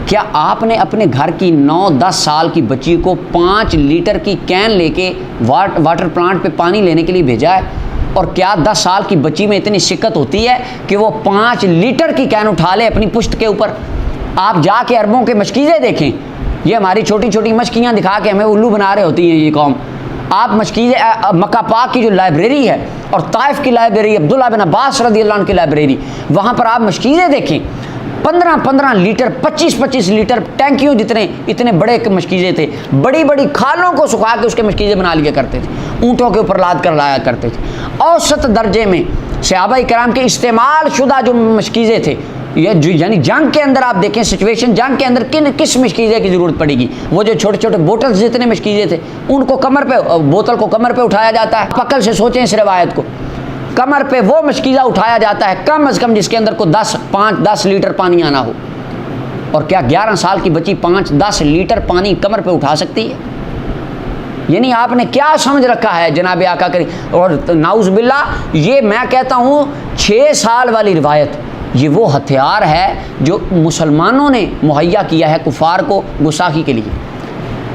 کیا آپ نے اپنے گھر کی 9-10 سال کی بچی کو 5 لیٹر کی کین لے کے واٹر پلانٹ پہ پانی لینے کے لیے بھیجا ہے؟ اور کیا 10 سال کی بچی میں اتنی شکت ہوتی ہے کہ وہ 5 لیٹر کی کین اٹھا لے اپنی پشت کے اوپر؟ آپ جا کے عربوں کے مشکیزیں دیکھیں، یہ ہماری چھوٹی چھوٹی مشکیاں دکھا کے ہمیں الو بنا رہے ہوتی ہیں یہ قوم۔ آپ مشکیزیں، مکہ پاک کی جو لائبریری ہے اور طائف کی لائبریری، عبداللہ بن عباس رضی اللہ عنہ کی لائبریری، وہاں پر آپ مشکیزیں دیکھیں، 15 لیٹر، 25 لیٹر ٹینکیوں جتنے، اتنے بڑے مشکیزیں تھے، بڑی بڑی کھالوں کو سکھا کے اس کے مشکیزیں بنا لیا کرتے تھے، اونٹوں کے اوپر لاد کر لایا کرتے تھے۔ اوسط درجے میں صحابہ کرام کے استعمال شدہ جو مشکیزیں تھے، یعنی جنگ کے اندر آپ دیکھیں سچویشن، جنگ کے اندر کس مشکیزے کی ضرورت پڑے گی؟ وہ جو چھوٹے چھوٹے بوٹلز جتنے مشکیزے تھے، ان کو بوتل کو کمر پہ اٹھایا جاتا ہے۔ عقل سے سوچیں اس روایت کو، کمر پہ وہ مشکیزہ اٹھایا جاتا ہے کم از کم جس کے اندر کو 10 لیٹر پانی آنا ہو، اور کیا 11 سال کی بچی 5-10 لیٹر پانی کمر پہ اٹھا سکتی ہے؟ یعنی آپ نے کیا سمجھ رکھا ہے جناب آقا کریم؟ اور نعوذ باللہ، یہ میں کہتا ہوں 6 سال والی روایت، یہ وہ ہتھیار ہے جو مسلمانوں نے مہیا کیا ہے کفار کو گستاخی کے لیے۔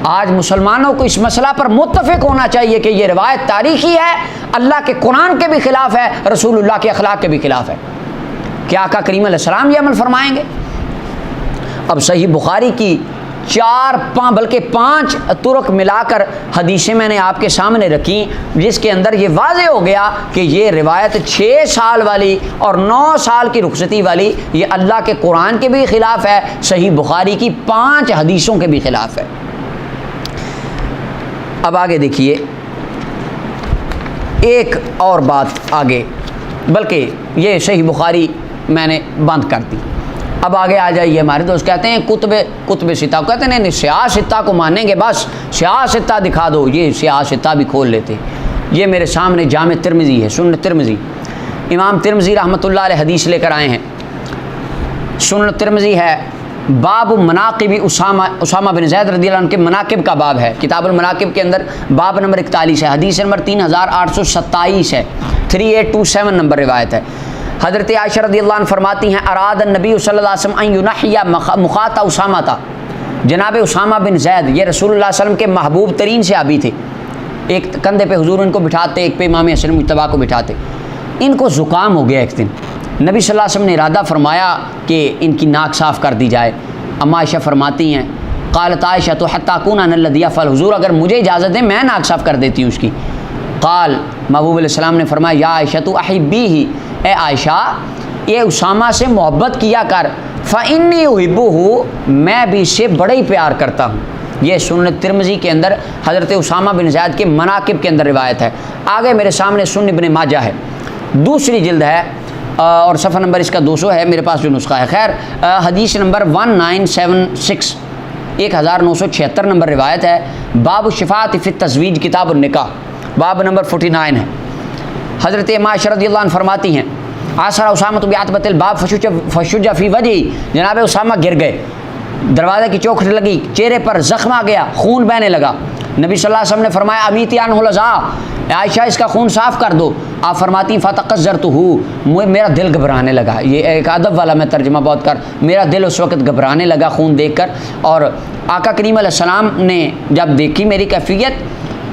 آج مسلمانوں کو اس مسئلہ پر متفق ہونا چاہیے کہ یہ روایت تاریخی ہے، اللہ کے قرآن کے بھی خلاف ہے، رسول اللہ کے اخلاق کے بھی خلاف ہے۔ کیا آقا کریم علیہ السلام یہ عمل فرمائیں گے؟ اب صحیح بخاری کی 5 طرق ملا کر حدیثیں میں نے آپ کے سامنے رکھی، جس کے اندر یہ واضح ہو گیا کہ یہ روایت 6 سال والی اور 9 سال کی رخصتی والی، یہ اللہ کے قرآن کے بھی خلاف ہے، صحیح بخاری کی 5 حدیثوں کے بھی خلاف ہے۔ اب آگے دیکھیے ایک اور بات آگے، بلکہ یہ صحیح بخاری میں نے بند کر دی۔ اب آگے آ جائیے، ہمارے دوست کہتے ہیں کتب ستہ، کہتے ہیں نہیں سیاہ ستہ کو مانیں گے، بس سیاہ ستہ دکھا دو۔ یہ سیاہ ستہ بھی کھول لیتے۔ یہ میرے سامنے جامع ترمذی ہے، سنن ترمذی، امام ترمذی رحمۃ اللہ علیہ حدیث لے کر آئے ہیں۔ سنن ترمذی ہے، باب مناقب اسامہ بن زید رضی اللہ عنہ کے مناقب کا باب ہے، کتاب المناقب کے اندر باب نمبر 41 ہے، حدیث نمبر 3827 ہے، 3827 نمبر روایت ہے۔ حضرت عائشہ رضی اللہ عنہ فرماتی ہیں، اراد النبی صلی اللہ علیہ وسلم ان ینحی مخاط اسامہ تھا، جناب اسامہ بن زید یہ رسول اللہ صلی اللہ علیہ وسلم کے محبوب ترین صحابی تھے۔ ایک کندھے پہ حضور ان کو بٹھاتے، ایک پہ امام حسن مجتبیٰ کو بٹھاتے۔ ان کو زکام ہو گیا ایک دن، نبی صلی اللہ علیہ وسلم نے ارادہ فرمایا کہ ان کی ناک صاف کر دی جائے۔ اما عائشہ فرماتی ہیں، قالت عائشہ تو حتی اکون انا الذی افعل، حضور اگر مجھے اجازت دیں میں ناک صاف کر دیتی ہوں اس کی۔ قال، محبوب علیہ السلام نے فرمایا، یا عائشہ تو احبیہ، اے عائشہ یہ اسامہ سے محبت کیا کر، فإنی احبہ، میں بھی اس سے بڑا ہی پیار کرتا ہوں۔ یہ سنن ترمذی کے اندر حضرت اسامہ بن زید کے مناقب کے اندر روایت ہے۔ آگے میرے سامنے سنن ابن ماجہ ہے، دوسری جلد ہے اور صفحہ نمبر اس کا 200 ہے، میرے پاس جو نسخہ ہے، خیر حدیث نمبر 1976 1976 نمبر روایت ہے، باب الشفاعۃ فی التزویج کتاب النکاح، باب نمبر 49 ہے۔ حضرت عائشہ رضی اللہ عنہ فرماتی ہیں، آسر اسامہ بعتبۃ الباب فشج فی وجہی، جناب اسامہ گر گئے، دروازے کی چوکھٹ لگی، چہرے پر زخم آ گیا، خون بہنے لگا۔ نبی صلی اللہ علیہ وسلم نے فرمایا، امیتی عنہ العزا، عائشہ اس کا خون صاف کر دو۔ آپ فرماتی ہیں، فتقذرتہ، میرا دل گھبرانے لگا۔ یہ ایک ادب والا میں ترجمہ بہت کر، میرا دل اس وقت گھبرانے لگا خون دیکھ کر۔ اور آقا کریم علیہ السلام نے جب دیکھی میری کیفیت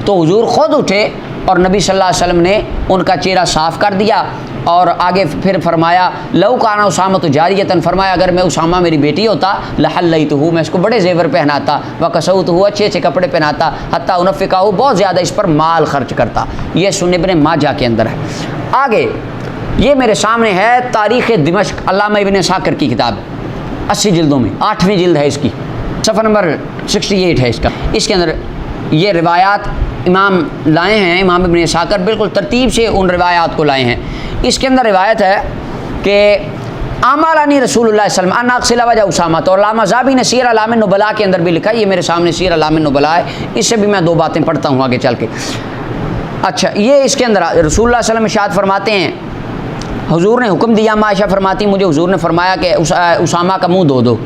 تو حضور خود اٹھے اور نبی صلی اللہ علیہ وسلم نے ان کا چہرہ صاف کر دیا۔ اور آگے پھر فرمایا، لو کان اسامہ تو جاریۃ، فرمایا اگر میں اسامہ میری بیٹی ہوتا لحلیتہ، میں اس کو بڑے زیور پہناتا، وکسوتہ، اچھے اچھے کپڑے پہناتا، حتی انفقہ، بہت زیادہ اس پر مال خرچ کرتا۔ یہ سنن ابن ماجہ کے اندر ہے۔ آگے یہ میرے سامنے ہے تاریخ دمشق، علامہ ابن عساکر کی کتاب ہے، 80 جلدوں میں، 8ویں جلد ہے اس کی، صفحہ نمبر 68 ہے اس کا۔ اس کے اندر یہ روایات امام لائے ہیں، امام ابن اسحاق بالکل ترتیب سے ان روایات کو لائے ہیں۔ اس کے اندر روایت ہے کہ امرانی رسول اللہ صلی اللہ علیہ وسلم ان اغسل وجه اسامہ، تو علامہ ذہبی نے سیر اعلام النبلاء کے اندر بھی لکھا ہے، یہ میرے سامنے سیر اعلام النبلاء ہے، اس سے بھی میں دو باتیں پڑھتا ہوں آگے چل کے۔ اچھا، یہ اس کے اندر رسول اللہ صلی اللہ علیہ وسلم ارشاد فرماتے ہیں، حضور نے حکم دیا، عائشہ فرماتی مجھے حضور نے فرمایا کہ اسامہ کا منہ دھو دو،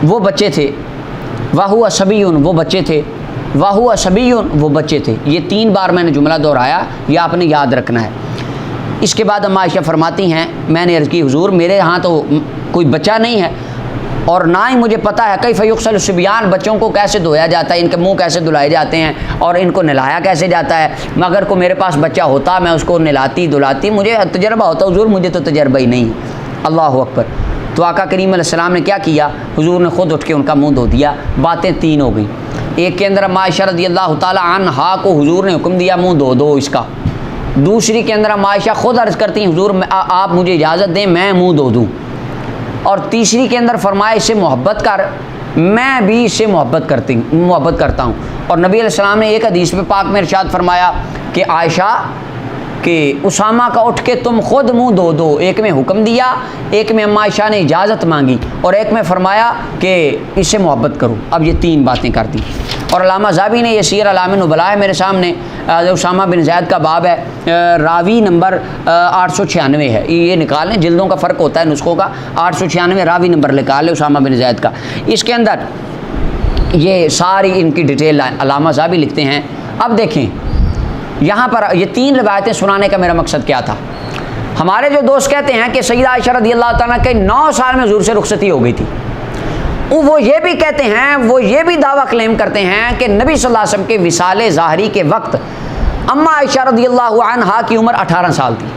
وہ بچے تھے، وَهُوَ صَبِيٌّ، وہ بچے تھے، وَهُوَ صَبِيٌّ، وہ بچے تھے، یہ 3 بار میں نے جملہ دہرایا، یہ آپ نے یاد رکھنا ہے۔ اس کے بعد عائشہ فرماتی ہیں میں نے عرض کی حضور میرے ہاں تو کوئی بچہ نہیں ہے اور نہ ہی مجھے پتہ ہے کیف یغسل الصبیان، بچوں کو کیسے دھویا جاتا ہے، ان کے منہ کیسے دھلائے جاتے ہیں اور ان کو نہلایا کیسے جاتا ہے، مگر کو میرے پاس بچہ ہوتا میں اس کو نہلاتی دھلاتی، مجھے تجربہ ہوتا، حضور مجھے تو تجربہ ہی نہیں۔ اللہ اکبر۔ تو آقا کریم علیہ السلام نے کیا کیا، حضور نے خود اٹھ کے ان کا منہ دھو دیا۔ باتیں 3 ہو گئیں۔ ایک کے اندر عائشہ رضی اللہ تعالی عنہا کو حضور نے حکم دیا منہ دھو دو اس کا، دوسری کے اندر عائشہ خود عرض کرتی ہیں حضور آپ مجھے اجازت دیں میں منہ دھو دوں، اور تیسری کے اندر فرمایا اس سے محبت کر، میں بھی اس سے محبت کرتا ہوں۔ اور نبی علیہ السلام نے ایک حدیث میں پاک میں ارشاد فرمایا کہ عائشہ کہ اسامہ کا اٹھ کے تم خود منہ دھو دو، ایک میں حکم دیا، ایک میں عائشہ نے اجازت مانگی، اور ایک میں فرمایا کہ اس سے محبت کرو۔ اب یہ 3 باتیں کر دی۔ اور علامہ ذہبی نے یہ سیر اعلام النبلاء ہے میرے سامنے، اسامہ بن زید کا باب ہے، راوی نمبر 896 ہے، یہ نکال لیں، جلدوں کا فرق ہوتا ہے نسخوں کا، 896 راوی نمبر نکال لیں اسامہ بن زید کا۔ اس کے اندر یہ ساری ان کی ڈیٹیل علامہ ذہبی لکھتے ہیں۔ اب دیکھیں یہاں پر یہ 3 روایتیں سنانے کا میرا مقصد کیا تھا۔ ہمارے جو دوست کہتے ہیں کہ سیدہ عائشہ رضی اللہ تعالیٰ کے 9 سال میں حضور سے رخصتی ہو گئی تھی، وہ یہ بھی کہتے ہیں، وہ یہ بھی دعویٰ کلیم کرتے ہیں کہ نبی صلی اللہ علیہ وسلم کے وصال ظاہری کے وقت اما عائشہ رضی اللہ عنہا کی عمر 18 سال تھی،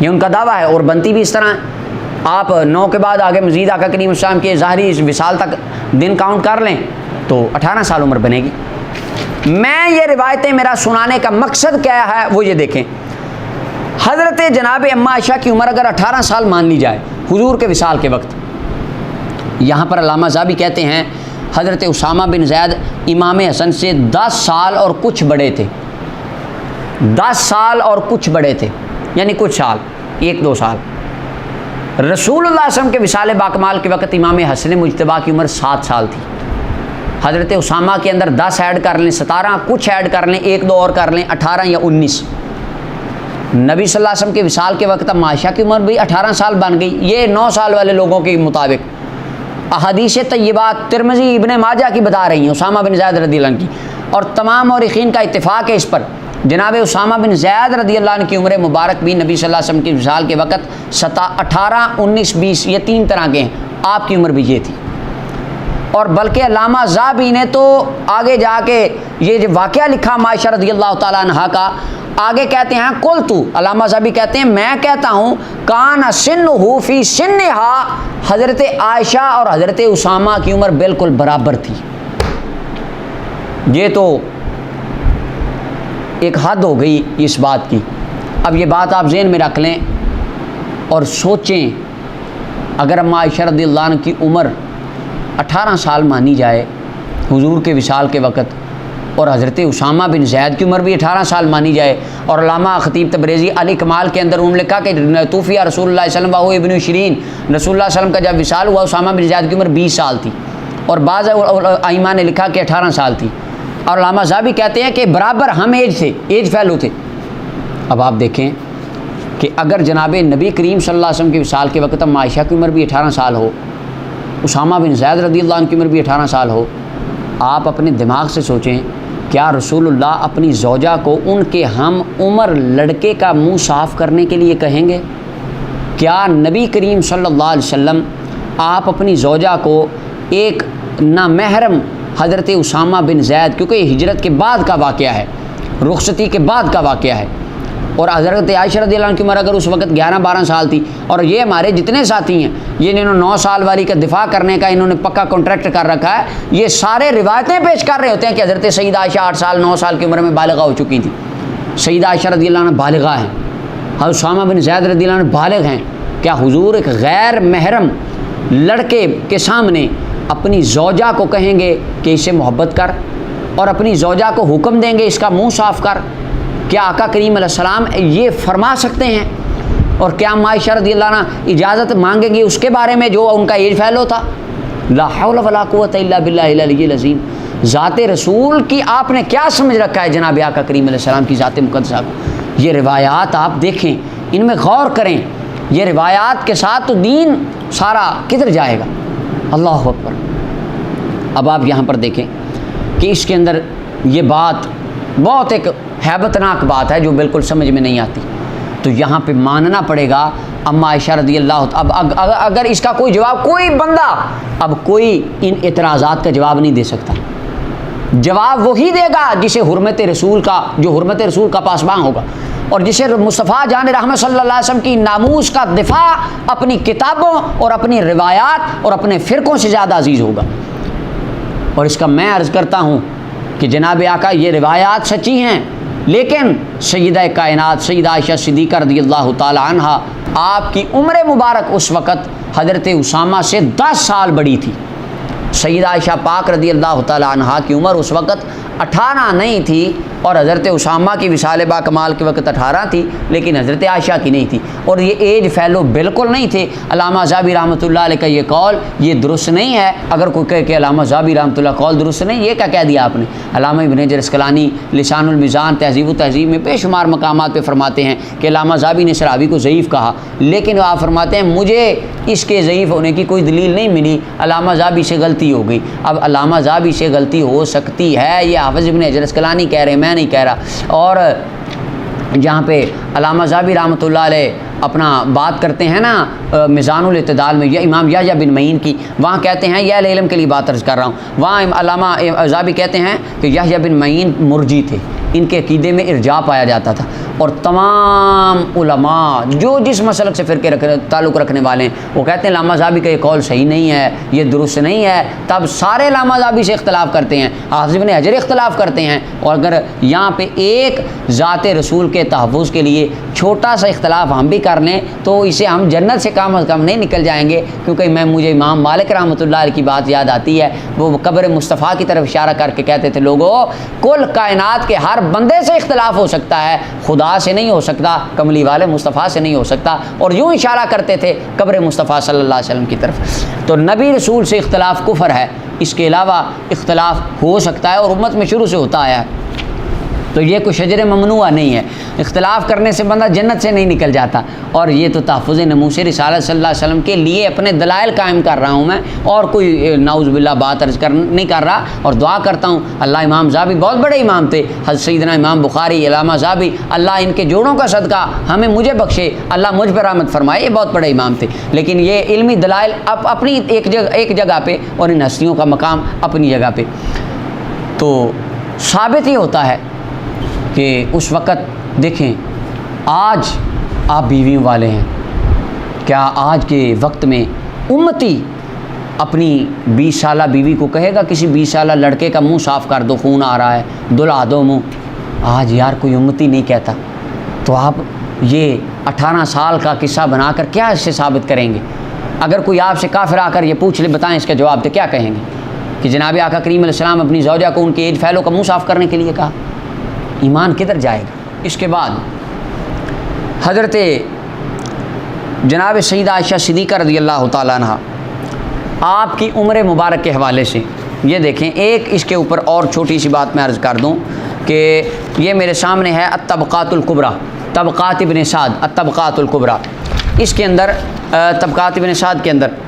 یہ ان کا دعویٰ ہے، اور بنتی بھی اس طرح ہے۔ آپ 9 کے بعد آگے مزید آقا کریم السلام کے ظاہری وصال تک دن کاؤنٹ کر لیں تو 18 سال عمر بنے گی۔ میں یہ روایتیں میرا سنانے کا مقصد کیا ہے وہ یہ دیکھیں، حضرت جناب اما عائشہ کی عمر اگر 18 سال مان لی جائے حضور کے وصال کے وقت، یہاں پر علامہ ذہبی کہتے ہیں حضرت اسامہ بن زید امام حسن سے 10 سال اور کچھ بڑے تھے، 10 سال اور کچھ بڑے تھے، یعنی کچھ سال، 1-2 سال۔ رسول اللہ صلی اللہ علیہ وسلم کے وصال باکمال کے وقت امام حسن مجتبیٰ کی عمر 7 سال تھی۔ حضرت اسامہ کے اندر 10 ایڈ کر لیں، 17 کچھ ایڈ کر لیں، 1-2 اور کر لیں، 18 یا 19۔ نبی صلی اللہ علیہ وسلم کے وصال کے وقت عائشہ کی عمر بھی 18 سال بن گئی، یہ 9 سال والے لوگوں کے مطابق احادیث طیبات ترمذی ابن ماجہ کی بتا رہی ہیں اسامہ بن زید رضی اللہ عنہ کی، اور تمام مورخین کا اتفاق ہے اس پر، جناب اسامہ بن زید رضی اللہ عنہ کی عمر مبارک بھی نبی صلی اللہ علیہ وسلم کے وصال کے وقت 18 19 20 یہ 3 طرح کے ہیں، آپ کی عمر بھی یہ تھی۔ اور بلکہ علامہ ذہبی نے تو آگے جا کے یہ جو واقعہ لکھا عائشہ رضی اللہ تعالیٰ عنہا کا، آگے کہتے ہیں قلتو، علامہ ذہبی کہتے ہیں میں کہتا ہوں کان سنہ فی سنہا، حضرت عائشہ اور حضرت اسامہ کی عمر بالکل برابر تھی۔ یہ تو ایک حد ہو گئی اس بات کی۔ اب یہ بات آپ ذہن میں رکھ لیں اور سوچیں، اگر عائشہ رضی اللہ عنہ کی عمر 18 سال مانی جائے حضور کے وصال کے وقت، اور حضرت اسامہ بن زید کی عمر بھی 18 سال مانی جائے، اور علامہ خطیب تبریزی علی کمال کے اندر انہوں نے لکھا کہ توفی رسول اللہ صلی اللہ علیہ وسلم وہ ابن 20، رسول اللہ صلی اللہ علیہ وسلم کا جب وصال ہوا اسامہ بن زید کی عمر 20 سال تھی، اور بعض ائمہ نے لکھا کہ 18 سال تھی، اور علامہ ذہبی کہتے ہیں کہ برابر ہم ایج تھے، ایج فیلو تھے۔ اب آپ دیکھیں کہ اگر جناب نبی کریم صلی اللہ علیہ وسلم کے وصال کے وقت عائشہ کی عمر بھی 18 سال ہو، اسامہ بن زید رضی اللہ عنہ کی عمر بھی 18 سال ہو، آپ اپنے دماغ سے سوچیں کیا رسول اللہ اپنی زوجہ کو ان کے ہم عمر لڑکے کا منہ صاف کرنے کے لیے کہیں گے؟ کیا نبی کریم صلی اللہ علیہ وسلم آپ اپنی زوجہ کو ایک نامحرم حضرت اسامہ بن زید، کیونکہ یہ ہجرت کے بعد کا واقعہ ہے، رخصتی کے بعد کا واقعہ ہے، اور حضرت عائشہ رضی اللہ عنہ کی عمر اگر اس وقت 11-12 سال تھی، اور یہ ہمارے جتنے ساتھی ہیں یہ انہوں نے 9 سال والی کا دفاع کرنے کا انہوں نے پکا کانٹریکٹ کر رکھا ہے، یہ سارے روایتیں پیش کر رہے ہوتے ہیں کہ حضرت سیدہ عائشہ 8 سال 9 سال کی عمر میں بالغہ ہو چکی تھی، سیدہ عائشہ رضی اللہ عنہ بالغہ ہیں، حضرت اسامہ بن زید رضی اللہ عنہ بالغ ہیں۔ کیا حضور ایک غیر محرم لڑکے کے سامنے اپنی زوجہ کو کہیں گے کہ اسے محبت کر؟ اور اپنی زوجہ کو حکم دیں گے اس کا منہ صاف کر؟ کیا آقا کریم علیہ السلام یہ فرما سکتے ہیں؟ اور کیا عائشہ رضی اللہ عنہ اجازت مانگیں گی اس کے بارے میں جو ان کا ایج فیلو تھا؟ لا حول ولا قوت الا باللہ العلی العظیم۔ ذات رسول کی آپ نے کیا سمجھ رکھا ہے جناب آقا کریم علیہ السلام کی ذات مقدسہ کو؟ یہ روایات آپ دیکھیں، ان میں غور کریں، یہ روایات کے ساتھ تو دین سارا کدھر جائے گا؟ اللہ اکبر۔ اب آپ یہاں پر دیکھیں کہ اس کے اندر یہ بات بہت ایک ہیبتناک بات ہے جو بالکل سمجھ میں نہیں آتی، تو یہاں پہ ماننا پڑے گا اما عائشہ رضی اللہ اب اگر اس کا کوئی جواب، کوئی بندہ اب کوئی ان اعتراضات کا جواب نہیں دے سکتا۔ جواب وہی دے گا جسے حرمت رسول کا، جو حرمت رسول کا پاسبان ہوگا، اور جسے مصطفیٰ جان رحمت صلی اللہ علیہ وسلم کی ناموس کا دفاع اپنی کتابوں اور اپنی روایات اور اپنے فرقوں سے زیادہ عزیز ہوگا۔ اور اس کا میں عرض کرتا ہوں کہ جناب آقا یہ روایات سچی ہیں، لیکن سیدہ کائنات سیدہ عائشہ صدیقہ رضی اللہ تعالی عنہ، آپ کی عمر مبارک اس وقت حضرت اسامہ سے 10 سال بڑی تھی۔ سیدہ عائشہ پاک رضی اللہ تعالی عنہ کی عمر اس وقت 18 نہیں تھی، اور حضرت اسامہ کی وصال با کمال کے وقت 18 تھی، لیکن حضرت عائشہ کی نہیں تھی، اور یہ ایج فیلو بالکل نہیں تھے۔ علامہ ذہبی رحمۃ اللہ علیہ کا یہ قول یہ درست نہیں ہے۔ اگر کوئی کہے کہ علامہ ذہبی رحمۃ اللہ قول درست نہیں، یہ کیا کہہ دیا آپ نے؟ علامہ ابن حجر اسقلانی لسان المیزان تہذیب و تہذیب میں بے شمار مقامات پہ فرماتے ہیں کہ علامہ ذہبی نے صحابی کو ضعیف کہا، لیکن آپ فرماتے ہیں مجھے اس کے ضعیف ہونے کی کوئی دلیل نہیں ملی، علامہ ذہبی سے غلطی ہو گئی۔ اب علامہ ذہبی سے غلطی ہو سکتی ہے، یہ حافظ ابن حجر اسقلانی کہہ رہے ہیں، میں نہیں کہہ رہا۔ اور جہاں پہ علامہ ذہبی رحمۃ اللہ علیہ اپنا بات کرتے ہیں نا میزان الاعتدال میں، یا امام یحییٰ بن معین کی، وہاں کہتے ہیں، یہ علم کے لیے بات عرض کر رہا ہوں، وہاں علامہ ذہبی کہتے ہیں کہ یحییٰ بن معین مرجی تھے، ان کے عقیدے میں ارجاء پایا جاتا تھا، اور تمام علماء جو جس مسلک سے فرقے تعلق رکھنے والے ہیں وہ کہتے ہیں علامہ ذہبی کا یہ قول صحیح نہیں ہے، یہ درست نہیں ہے، تب سارے علامہ ذہبی سے اختلاف کرتے ہیں، حافظ ابن حجر اختلاف کرتے ہیں۔ اور اگر یہاں پہ ایک ذات رسول کے تحفظ کے لیے چھوٹا سا اختلاف ہم بھی کر لیں تو اسے ہم جنت سے کم از کم نہیں نکل جائیں گے، کیونکہ مجھے امام مالک رحمۃ اللہ علیہ کی بات یاد آتی ہے، وہ قبر مصطفیٰ کی طرف اشارہ کر کے کہتے تھے، لوگوں کل کائنات کے ہر بندے سے اختلاف ہو سکتا ہے، خدا سے نہیں ہو سکتا، کملی والے مصطفیٰ سے نہیں ہو سکتا، اور یوں اشارہ کرتے تھے قبر مصطفیٰ صلی اللہ علیہ وسلم کی طرف۔ تو نبی رسول سے اختلاف کفر ہے، اس کے علاوہ اختلاف ہو سکتا ہے اور امت میں شروع سے ہوتا آیا ہے، تو یہ کوئی شجر ممنوعہ نہیں ہے۔ اختلاف کرنے سے بندہ جنت سے نہیں نکل جاتا، اور یہ تو تحفظ ناموس رسالت صلی اللہ علیہ وسلم کے لیے اپنے دلائل قائم کر رہا ہوں میں، اور کوئی نعوذ باللہ بات عرض نہیں کر رہا، اور دعا کرتا ہوں اللہ امام ذہبی بہت بڑے امام تھے، حضرت سیدنا امام بخاری، علامہ ذہبی، اللہ ان کے جوڑوں کا صدقہ ہمیں مجھے بخشے، اللہ مجھ پر رحمت فرمائے، یہ بہت بڑے امام تھے، لیکن یہ علمی دلائل اپنی ایک جگہ پہ، اور ان ہستیوں کا مقام اپنی جگہ پہ۔ تو ثابت یہ ہوتا ہے کہ اس وقت دیکھیں، آج آپ بیویوں والے ہیں، کیا آج کے وقت میں امتی اپنی 20 سالہ بیوی کو کہے گا کسی 20 سالہ لڑکے کا منہ صاف کر دو، خون آ رہا ہے، دھلا دو منہ؟ آج یار کوئی امتی نہیں کہتا، تو آپ یہ 18 سال کا قصہ بنا کر کیا اس سے ثابت کریں گے؟ اگر کوئی آپ سے کافر آ کر یہ پوچھ لے بتائیں اس کا جواب، تو کیا کہیں گے؟ کہ جناب آقا کریم علیہ السلام اپنی زوجہ کو ان کے ایج فیلو کا منہ صاف کرنے کے لیے کہا؟ ایمان کدھر جائے گا؟ اس کے بعد حضرت جناب سیدہ عائشہ صدیقہ رضی اللہ تعالیٰ عنہ، آپ کی عمر مبارک کے حوالے سے یہ دیکھیں، ایک اس کے اوپر اور چھوٹی سی بات میں عرض کر دوں کہ یہ میرے سامنے ہے الطبقات الکبریٰ، طبقات ابن سعد، الطبقات الکبریٰ، اس کے اندر طبقات ابن سعد کے اندر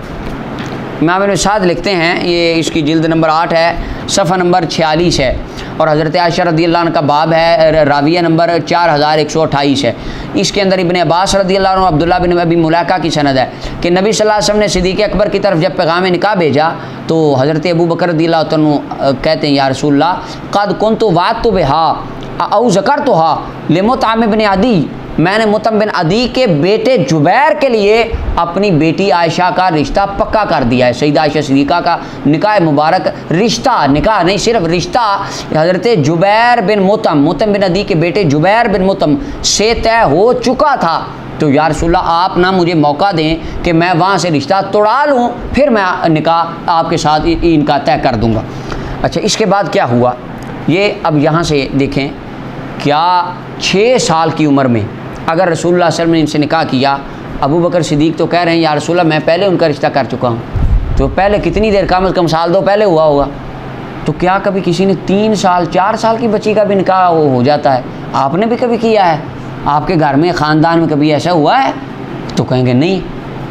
امام ابن سعد لکھتے ہیں، یہ اس کی جلد نمبر 8 ہے، صفحہ نمبر 46 ہے، اور حضرت عائشہ رضی اللہ عنہ کا باب ہے، راویہ نمبر 4128 ہے۔ اس کے اندر ابن عباس رضی اللہ عنہ، عبداللہ بن ابی ملیکہ کی سند ہے کہ نبی صلی اللہ علیہ وسلم نے صدیق اکبر کی طرف جب پیغام نکاح بھیجا تو حضرت ابو بکر رضی اللہ عنہ کہتے ہیں، یا رسول اللہ قد کنت وعدت بها او ذکرتها لمطعم بن عدی، میں نے مطعم بن عدی کے بیٹے جبیر کے لیے اپنی بیٹی عائشہ کا رشتہ پکا کر دیا ہے۔ سیدہ عائشہ صدیقہ کا نکاح مبارک، رشتہ، نکاح نہیں صرف رشتہ، حضرت جبیر بن مطعم بن عدی کے بیٹے جبیر بن مطعم سے طے ہو چکا تھا۔ تو یا رسول اللہ آپ نہ مجھے موقع دیں کہ میں وہاں سے رشتہ توڑا لوں، پھر میں نکاح آپ کے ساتھ ان کا طے کر دوں گا۔ اچھا، اس کے بعد کیا ہوا یہ اب یہاں سے دیکھیں، کیا 6 سال کی عمر میں اگر رسول اللہ صلی اللہ علیہ وسلم نے ان سے نکاح کیا، ابو بکر صدیق تو کہہ رہے ہیں یا رسول اللہ میں پہلے ان کا رشتہ کر چکا ہوں، تو پہلے کتنی دیر، کم از کم سال 2 پہلے ہوا ہوگا، تو کیا کبھی کسی نے 3 سال 4 سال کی بچی کا بھی نکاح ہو جاتا ہے؟ آپ نے بھی کبھی کیا ہے؟ آپ کے گھر میں خاندان میں کبھی ایسا ہوا ہے؟ تو کہیں گے نہیں،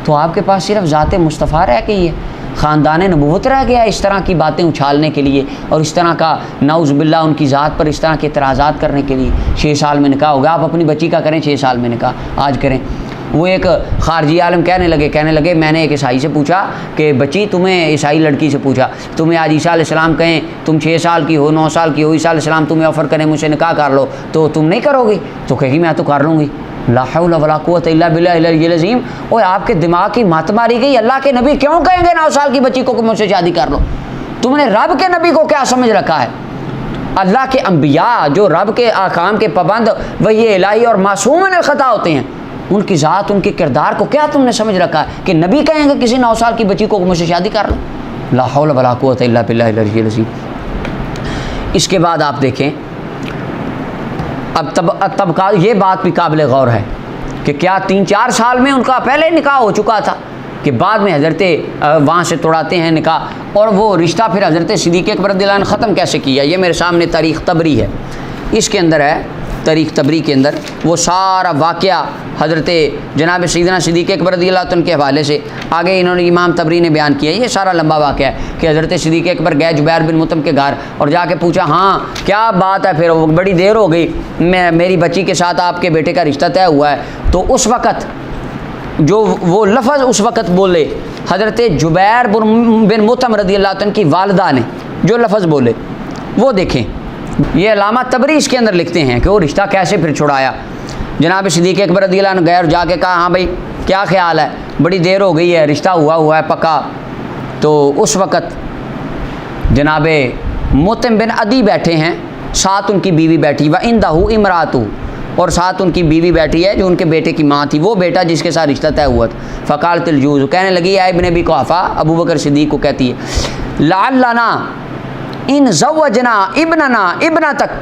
تو آپ کے پاس صرف ذات مصطفیٰ رہ گئی ہے، خاندان نبوت رہ گیا اس طرح کی باتیں اچھالنے کے لیے اور اس طرح کا نعوذ باللہ ان کی ذات پر اس طرح کے اعتراضات کرنے کے لیے۔ 6 سال میں نکاح ہوگا، آپ اپنی بچی کا کریں 6 سال میں نکاح، آج کریں۔ وہ ایک خارجی عالم کہنے لگے میں نے ایک عیسائی سے پوچھا کہ بچی تمہیں، عیسائی لڑکی سے پوچھا، تمہیں آج عیسیٰ علیہ السلام کہیں تم 6 سال کی ہو، 9 سال کی ہو، عیسیٰ علیہ السلام تمہیں آفر کریں مجھ سے نکاح کر لو، تو تم نہیں کرو گی؟ تو کہے گی میں تو کر لوں گی۔ لا حول ولا قوت الا باللہ العلی العظیم۔ اور آپ کے دماغ کی مات ماری گئی، اللہ کے نبی کیوں کہیں گے 9 سال کی بچی کو کہ مجھ سے شادی کر لو؟ تم نے رب کے نبی کو کیا سمجھ رکھا ہے؟ اللہ کے انبیاء جو رب کے احکام کے پابند وحی الہی اور معصوم من الخطا ہوتے ہیں، ان کی ذات، ان کے کردار کو کیا تم نے سمجھ رکھا ہے کہ نبی کہیں گے کسی 9 سال کی بچی کو مجھ سے شادی کر لو؟ لا حول ولا قوت الا باللہ العلی العظیم۔ اس کے بعد آپ دیکھیں، اب طبقات، یہ بات بھی قابل غور ہے کہ کیا 3-4 سال میں ان کا پہلے نکاح ہو چکا تھا کہ بعد میں حضرت وہاں سے توڑاتے ہیں نکاح، اور وہ رشتہ پھر حضرت صدیق اکبر رضی اللہ عنہ ختم کیسے کیا؟ یہ میرے سامنے تاریخ طبری ہے، اس کے اندر ہے، تاریخ طبری کے اندر وہ سارا واقعہ حضرت جناب سیدنا صدیق اکبر رضی اللہ عنہ کے حوالے سے آگے انہوں نے امام طبری نے بیان کیا۔ یہ سارا لمبا واقعہ ہے کہ حضرت صدیق اکبر گئے جبیر بن مطعم کے گھر اور جا کے پوچھا ہاں کیا بات ہے، پھر وہ بڑی دیر ہو گئی، میری بچی کے ساتھ آپ کے بیٹے کا رشتہ طے ہوا ہے۔ تو اس وقت جو وہ لفظ اس وقت بولے حضرت جبیر بن مطعم رضی اللہ عنہ کی والدہ نے، جو لفظ بولے وہ دیکھیں، یہ علامہ طبری اس کے اندر لکھتے ہیں کہ وہ رشتہ کیسے پھر چھڑایا۔ جناب صدیق اکبر رضی اللہ عنہ گئے اور جا کے کہا ہاں بھائی کیا خیال ہے، بڑی دیر ہو گئی ہے، رشتہ ہوا ہے پکا۔ تو اس وقت جناب مطعم بن عدی بیٹھے ہیں، ساتھ ان کی بیوی بیٹھی، وَإِنْدَهُ امرأۃ، اور ساتھ ان کی بیوی بیٹھی ہے جو ان کے بیٹے کی ماں تھی، وہ بیٹا جس کے ساتھ رشتہ طے ہوا تھا۔ فقالت الجوز، کہنے لگی اے ابن ابی قحافہ، ابو بکر صدیق کو کہتی ہے، لعلنا ان زوجنا ابننا ابنتک،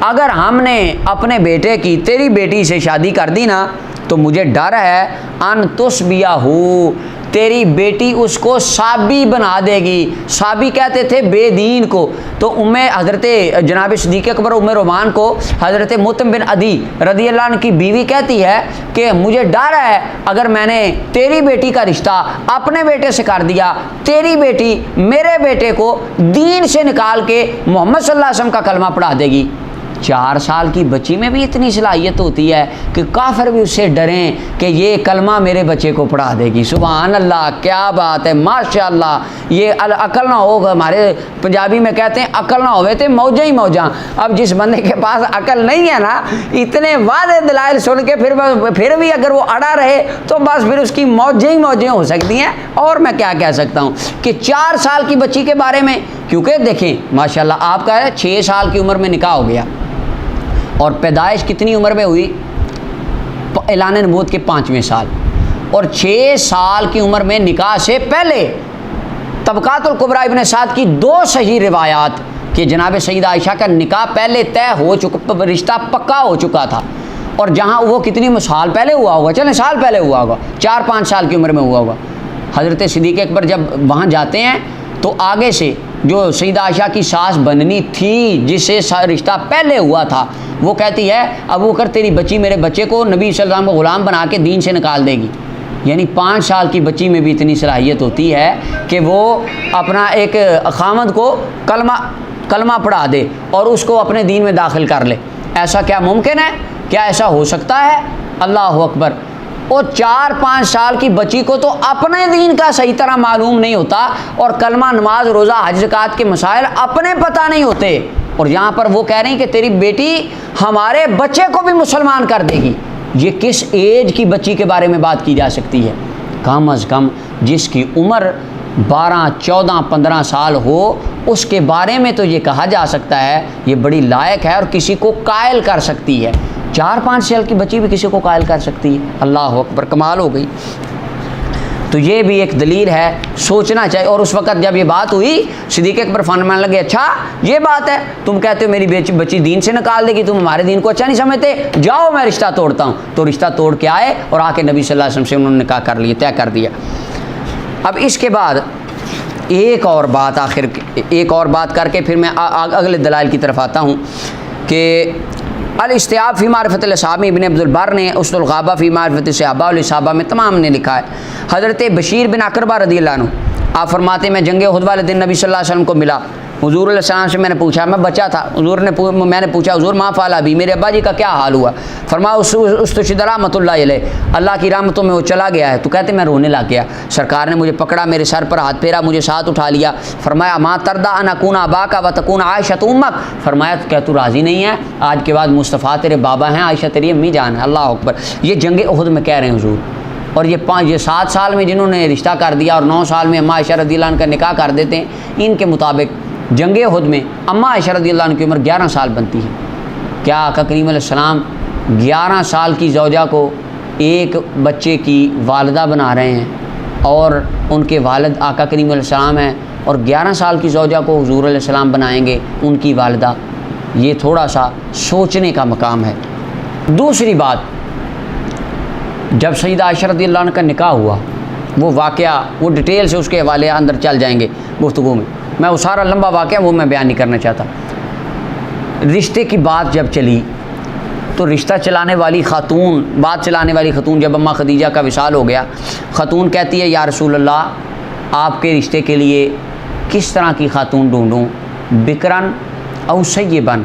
اگر ہم نے اپنے بیٹے کی تیری بیٹی سے شادی کر دی نا تو مجھے ڈر ہے ان تسبیہو، تیری بیٹی اس کو صابی بنا دے گی۔ صابی کہتے تھے بے دین کو۔ تو حضرت جناب صدیق اکبر رومان کو حضرت مطعم بن عدی رضی اللہ عنہ کی بیوی کہتی ہے کہ مجھے ڈر ہے اگر میں نے تیری بیٹی کا رشتہ اپنے بیٹے سے کر دیا، تیری بیٹی میرے بیٹے کو دین سے نکال کے محمد صلی اللہ علیہ وسلم کا کلمہ پڑھا دے گی۔ 4 سال کی بچی میں بھی اتنی صلاحیت ہوتی ہے کہ کافر بھی اس سے ڈریں کہ یہ کلمہ میرے بچے کو پڑھا دے گی۔ سبحان اللہ، کیا بات ہے، ماشاءاللہ۔ یہ عقل نہ ہوگا، ہمارے پنجابی میں کہتے ہیں عقل نہ ہوئے تھے موجیں ہی موجاں۔ اب جس بندے کے پاس عقل نہیں ہے نا، اتنے واضح دلائل سن کے پھر بھی اگر وہ اڑا رہے تو بس پھر اس کی موجیں ہی موجیں ہو سکتی ہیں۔ اور میں کیا کہہ سکتا ہوں کہ 4 سال کی بچی کے بارے میں، کیونکہ دیکھیں ماشاءاللہ آپ کا ہے 6 سال کی عمر میں نکاح ہو گیا اور پیدائش کتنی عمر میں ہوئی؟ اعلان نبوت کے 5ویں سال، اور 6 سال کی عمر میں نکاح سے پہلے طبقات الکبریٰ ابن سعد کی 2 صحیح روایات کہ جناب سیدہ عائشہ کا نکاح پہلے طے ہو چکا، رشتہ پکا ہو چکا تھا، اور جہاں وہ کتنی سال پہلے ہوا ہوگا، چلیں سال پہلے ہوا ہوگا، 4-5 سال کی عمر میں ہوا ہوگا۔ حضرت صدیق اکبر جب وہاں جاتے ہیں تو آگے سے جو سیدہ عائشہ کی ساس بننی تھی جس سے رشتہ پہلے ہوا تھا، وہ کہتی ہے ابو بکر تیری بچی میرے بچے کو نبی صلی اللہ علیہ وسلم کو غلام بنا کے دین سے نکال دے گی۔ یعنی 5 سال کی بچی میں بھی اتنی صلاحیت ہوتی ہے کہ وہ اپنا ایک خامد کو کلمہ پڑھا دے اور اس کو اپنے دین میں داخل کر لے۔ ایسا کیا ممکن ہے؟ کیا ایسا ہو سکتا ہے؟ اللہ اکبر۔ اور 4-5 سال کی بچی کو تو اپنے دین کا صحیح طرح معلوم نہیں ہوتا، اور کلمہ، نماز، روزہ، حج، زکوٰۃ کے مسائل اپنے پتہ نہیں ہوتے، اور یہاں پر وہ کہہ رہی ہیں کہ تیری بیٹی ہمارے بچے کو بھی مسلمان کر دے گی۔ یہ کس ایج کی بچی کے بارے میں بات کی جا سکتی ہے؟ کم از کم جس کی عمر 12, 14, 15 سال ہو، اس کے بارے میں تو یہ کہا جا سکتا ہے یہ بڑی لائق ہے اور کسی کو قائل کر سکتی ہے۔ 4-5 سال کی بچی بھی کسی کو قائل کر سکتی ہے۔ اللہ اکبر، کمال ہو گئی۔ تو یہ بھی ایک دلیل ہے، سوچنا چاہیے۔ اور اس وقت جب یہ بات ہوئی صدیق اکبر فرمانے لگے اچھا یہ بات ہے، تم کہتے ہو میری بچی دین سے نکال دے گی، تم ہمارے دین کو اچھا نہیں سمجھتے، جاؤ میں رشتہ توڑتا ہوں۔ تو رشتہ توڑ کے آئے اور آ کے نبی صلی اللہ علیہ وسلم سے انہوں نے نکاح کر لیا، طے کر دیا۔ اب اس کے بعد ایک اور بات کر کے پھر میں اگلے دلائل کی طرف آتا ہوں کہ الاستیاب فی معرفت الاصحاب ابن عبد البر نے اسد الغابہ فی معرفت الصحابہ والاصحابہ میں تمام نے لکھا ہے۔ حضرت بشیر بن اقربہ رضی اللہ عنہ آپ فرماتے ہیں میں جنگ احد والے دن نبی صلی اللہ علیہ وسلم کو ملا، حضور علیہ السلام سے میں نے پوچھا، میں بچہ تھا، میں نے پوچھا حضور ما فعل ابی، میرے ابا جی کا کیا حال ہوا؟ فرمایا استشہد رحمۃ اللہ علیہ، اللہ کی رحمتوں میں وہ چلا گیا ہے۔ تو کہتے میں رونے لگ گیا، سرکار نے مجھے پکڑا، میرے سر پر ہاتھ پھیرا، مجھے ساتھ اٹھا لیا، فرمایا ما ترضی ان اکون اباک و تکون عائشہ امک، فرمایا کیا تو راضی نہیں ہے آج کے بعد مصطفیٰ تیرے بابا ہیں، عائشہ تیری امی جان ہے۔ اللہ اکبر، یہ جنگ احد میں کہہ رہے ہیں حضور۔ اور یہ 7 سال میں جنہوں نے رشتہ کر دیا اور 9 سال میں اماں عائشہ رضی اللہ عنہ کا نکاح کر دیتے ہیں، ان کے مطابق جنگ احد میں اماں عائشہ رضی اللہ عنہ کی عمر 11 سال بنتی ہے۔ کیا آقا کریم علیہ السلام 11 سال کی زوجہ کو ایک بچے کی والدہ بنا رہے ہیں، اور ان کے والد آقا کریم علیہ السلام ہیں، اور 11 سال کی زوجہ کو حضور علیہ السلام بنائیں گے ان کی والدہ؟ یہ تھوڑا سا سوچنے کا مقام ہے۔ دوسری بات، جب سیدہ عائشہ رضی اللہ عنہ کا نکاح ہوا، وہ واقعہ وہ ڈیٹیل سے اس کے حوالے اندر چل جائیں گے گفتگو میں وہ سارا لمبا واقعہ وہ میں بیان نہیں کرنا چاہتا۔ رشتے کی بات جب چلی تو رشتہ چلانے والی خاتون جب اماں خدیجہ کا وصال ہو گیا، خاتون کہتی ہے یا رسول اللہ آپ کے رشتے کے لیے کس طرح کی خاتون ڈھونڈوں، بکرن او سیبن؟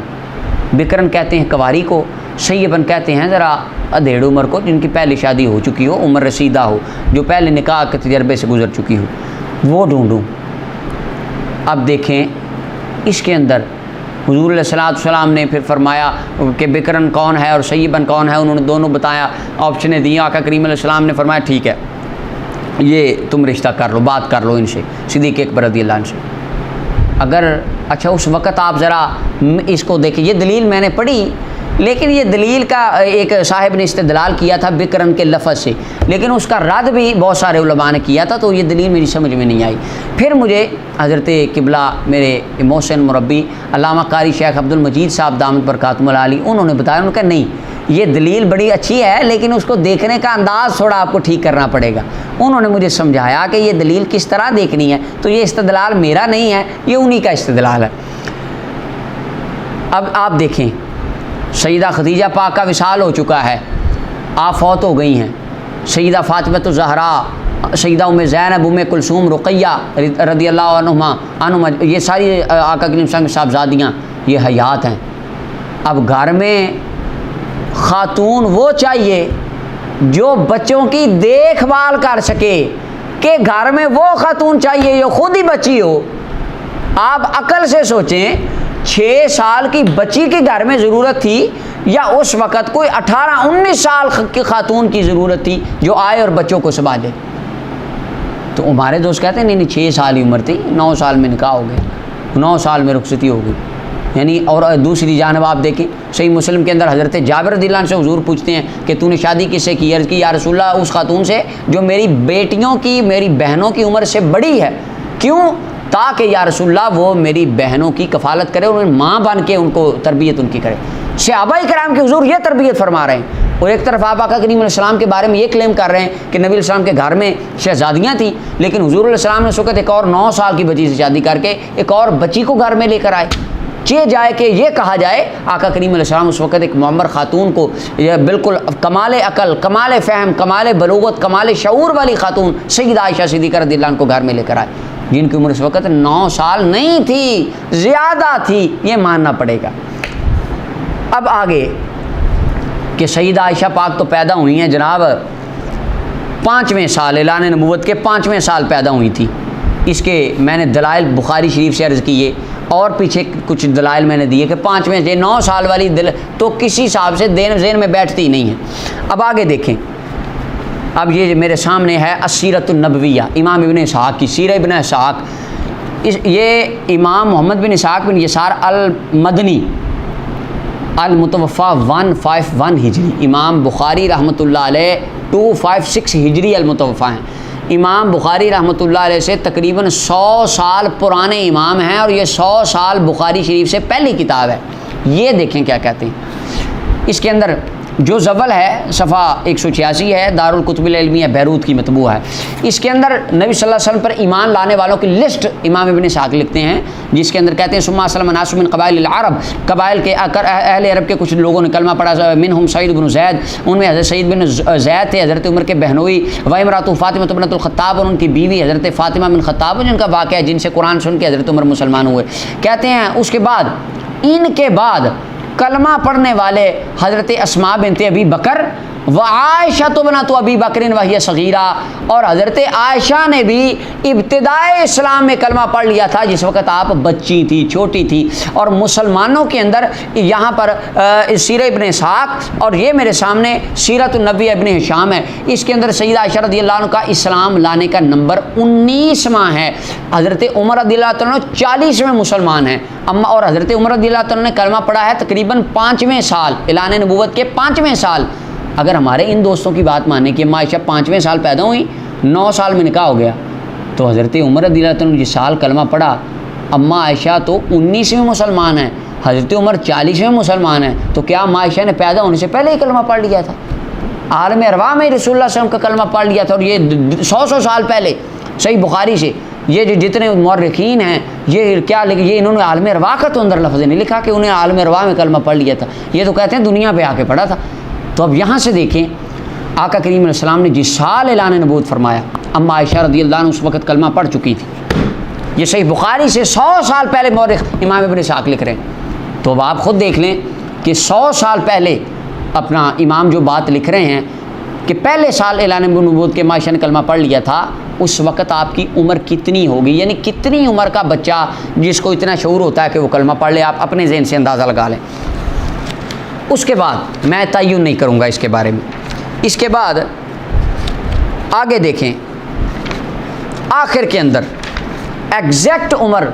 بکرن کہتے ہیں کنواری کو، سیبن کہتے ہیں ذرا ادھیڑ عمر کو، جن کی پہلے شادی ہو چکی ہو، عمر رسیدہ ہو، جو پہلے نکاح کے تجربے سے گزر چکی ہو، وہ ڈھونڈوں۔ اب دیکھیں اس کے اندر حضور علیہ السلام نے پھر فرمایا کہ بکرن کون ہے اور سیبن کون ہے، انہوں نے دونوں بتایا، آپشنیں دی۔ آقا کریم علیہ السلام نے فرمایا ٹھیک ہے یہ تم رشتہ کر لو، بات کر لو ان سے، صدیق اکبر رضی اللہ عنہ سے۔ اگر اچھا اس وقت آپ ذرا اس کو دیکھیں، یہ دلیل میں نے پڑھی، لیکن یہ دلیل کا ایک صاحب نے استدلال کیا تھا بکرن کے لفظ سے، لیکن اس کا رد بھی بہت سارے علماء نے کیا تھا، تو یہ دلیل میری سمجھ میں نہیں آئی۔ پھر مجھے حضرت قبلہ میرے محسن مربی علامہ قاری شیخ عبد المجید صاحب دامت برکاتہم العالی، انہوں نے بتایا، انہوں نے کہا نہیں یہ دلیل بڑی اچھی ہے لیکن اس کو دیکھنے کا انداز تھوڑا آپ کو ٹھیک کرنا پڑے گا۔ انہوں نے مجھے سمجھایا کہ یہ دلیل کس طرح دیکھنی ہے، تو یہ استدلال میرا نہیں ہے، یہ انہی کا استدلال ہے۔ اب آپ دیکھیں سیدہ خدیجہ پاک کا وصال ہو چکا ہے، آپ فوت ہو گئی ہیں، سیدہ فاطمہ الزہراء، سیدہ ام زینب، ام کلثوم، رقیہ رضی اللہ عنہما، یہ ساری آقا کریم صلی اللہ علیہ وسلم صاحبزادیاں یہ حیات ہیں۔ اب گھر میں خاتون وہ چاہیے جو بچوں کی دیکھ بھال کر سکے، کہ گھر میں وہ خاتون چاہیے جو خود ہی بچی ہو۔ آپ عقل سے سوچیں، 6 سال کی بچی کی گھر میں ضرورت تھی یا اس وقت کوئی 18-19 سال کی خاتون کی ضرورت تھی جو آئے اور بچوں کو سنبھالے؟ تو ہمارے دوست کہتے ہیں نہیں 6 سال ہی عمر تھی، 9 سال میں نکاح ہو گیا، 9 سال میں رخصتی ہو گئی۔ یعنی اور دوسری جانب آپ دیکھیں صحیح مسلم کے اندر حضرت جابر رضی اللہ عنہ سے حضور پوچھتے ہیں کہ تو نے شادی کس سے کی؟ عرض کی یا رسول اللہ اس خاتون سے جو میری بیٹیوں کی، میری بہنوں کی عمر سے بڑی ہے۔ کیوں؟ تاکہ یا رسول اللہ وہ میری بہنوں کی کفالت کرے، انہیں ماں بن کے ان کو تربیت ان کی کرے۔ صحابہ کرام کے حضور یہ تربیت فرما رہے ہیں، اور ایک طرف آپ آقا کریم علیہ السلام کے بارے میں یہ کلیم کر رہے ہیں کہ نبی علیہ السلام کے گھر میں شہزادیاں تھیں، لیکن حضور علیہ السلام نے اس وقت ایک اور 9 سال کی بچی سے شادی کر کے ایک اور بچی کو گھر میں لے کر آئے۔ چاہے جائے کہ یہ کہا جائے آقا کریم علیہ السلام اس وقت ایک معمر خاتون کو، یہ بالکل کمال عقل، کمال فہم، کمال بلوغت، کمال شعور والی خاتون سیدہ عائشہ صدیقہ رضی اللہ عنہ کو گھر میں لے کر آئے، جن کی عمر اس وقت 9 سال نہیں تھی، زیادہ تھی، یہ ماننا پڑے گا۔ اب آگے کہ سیدہ عائشہ پاک تو پیدا ہوئی ہیں جناب 5ویں سال، اعلان نبوت کے 5ویں سال پیدا ہوئی تھی۔ اس کے میں نے دلائل بخاری شریف سے عرض کیے، اور پیچھے کچھ دلائل میں نے دیے کہ 5ویں سے 9 سال والی دل تو کسی حساب سے ذہن میں بیٹھتی نہیں ہے۔ اب آگے دیکھیں، اب یہ میرے سامنے ہے السیرۃ النبویہ، امام ابن اسحاق کی سیرہ ابن اسحاق۔ یہ امام محمد بن اسحاق بن یسار المدنی المتوفا 151 ہجری، امام بخاری رحمۃ اللہ علیہ 256 ہجری المتوفا ہیں۔ امام بخاری رحمۃ اللہ علیہ سے تقریباً 100 سال پرانے امام ہیں، اور یہ 100 سال بخاری شریف سے پہلی کتاب ہے۔ یہ دیکھیں کیا کہتے ہیں اس کے اندر۔ جو زبل ہے صفحہ 186 ہے، دارالکتب العلمیہ بیروت کی مطبوع ہے۔ اس کے اندر نبی صلی اللہ علیہ وسلم پر ایمان لانے والوں کی لسٹ امام ابن اسحاق لکھتے ہیں، جس کے اندر کہتے ہیں ثم اسلم ناس من قبائل العرب، قبائل کے اہل عرب کے کچھ لوگوں نے کلمہ پڑھا، منہم سعید بن زید، ان میں حضرت سعید بن زید تھے، حضرت عمر کے بہنوئی، و امرأۃ فاطمہ بنت الخطاب، اور ان کی بیوی حضرت فاطمہ بن خطاب، جن کا واقعہ ہے جن سے قرآن سن کے حضرت عمر مسلمان ہوئے۔ کہتے ہیں اس کے بعد ان کے بعد کلمہ پڑھنے والے حضرت اسماء بنت ابی بکر و عائشہ بنت ابی بکر وہی صغیرہ، اور حضرت عائشہ نے بھی ابتدائے اسلام میں کلمہ پڑھ لیا تھا جس وقت آپ بچی تھی، چھوٹی تھی۔ اور مسلمانوں کے اندر یہاں پر سیرہ ابن اسحاق، اور یہ میرے سامنے سیرت النبی ابن ہشام ہے، اس کے اندر سیدہ عائشہ رضی اللہ عنہ کا اسلام لانے کا نمبر 19واں ہے۔ حضرت عمر رضی اللہ عنہ 40ویں مسلمان ہیں، اما اور حضرت عمر رضی اللہ عنہ نے کلمہ پڑھا ہے تقریباً 5ویں سال، اعلان نبوت کے 5ویں سال۔ اگر ہمارے ان دوستوں کی بات مانیں کہ اماں عائشہ 5ویں سال پیدا ہوئی، 9 سال میں نکاح ہو گیا، تو حضرت عمر رضی اللہ عنہ نے جس سال کلمہ پڑھا، اماں عائشہ تو 19ویں مسلمان ہیں، حضرت عمر 40ویں مسلمان ہیں، تو کیا اماں عائشہ نے پیدا ہونے سے پہلے ہی کلمہ پڑھ لیا تھا؟ عالم ارواح میں رسول اللہ صلی اللہ علیہ وسلم کا کلمہ پڑھ لیا تھا، اور یہ 100 سال پہلے صحیح بخاری سے۔ یہ جو جتنے مورخین ہیں یہ کیا لکھے، یہ انہوں نے عالم ارواح کا تو اندر لفظ نہیں لکھا کہ انہیں عالم ارواح میں کلمہ پڑھ لیا تھا، یہ تو کہتے ہیں دنیا پہ آ کے پڑھا تھا۔ تو اب یہاں سے دیکھیں آقا کریم علیہ السلام نے جس سال اعلان نبوت فرمایا، اما عائشہ رضی اللہ عنہ اس وقت کلمہ پڑھ چکی تھی۔ یہ صحیح بخاری سے 100 سال پہلے مورخ امام ابن اسحاق لکھ رہے ہیں۔ تو اب آپ خود دیکھ لیں کہ 100 سال پہلے اپنا امام جو بات لکھ رہے ہیں کہ پہلے سال اعلان نبوت کے عائشہ نے کلمہ پڑھ لیا تھا، اس وقت آپ کی عمر کتنی ہوگی، یعنی کتنی عمر کا بچہ جس کو اتنا شعور ہوتا ہے کہ وہ کلمہ پڑھ لے، آپ اپنے ذہن سے اندازہ لگا لیں۔ اس کے بعد میں تعین نہیں کروں گا اس کے بارے میں۔ اس کے بعد آگے دیکھیں، آخر کے اندر ایگزیکٹ عمر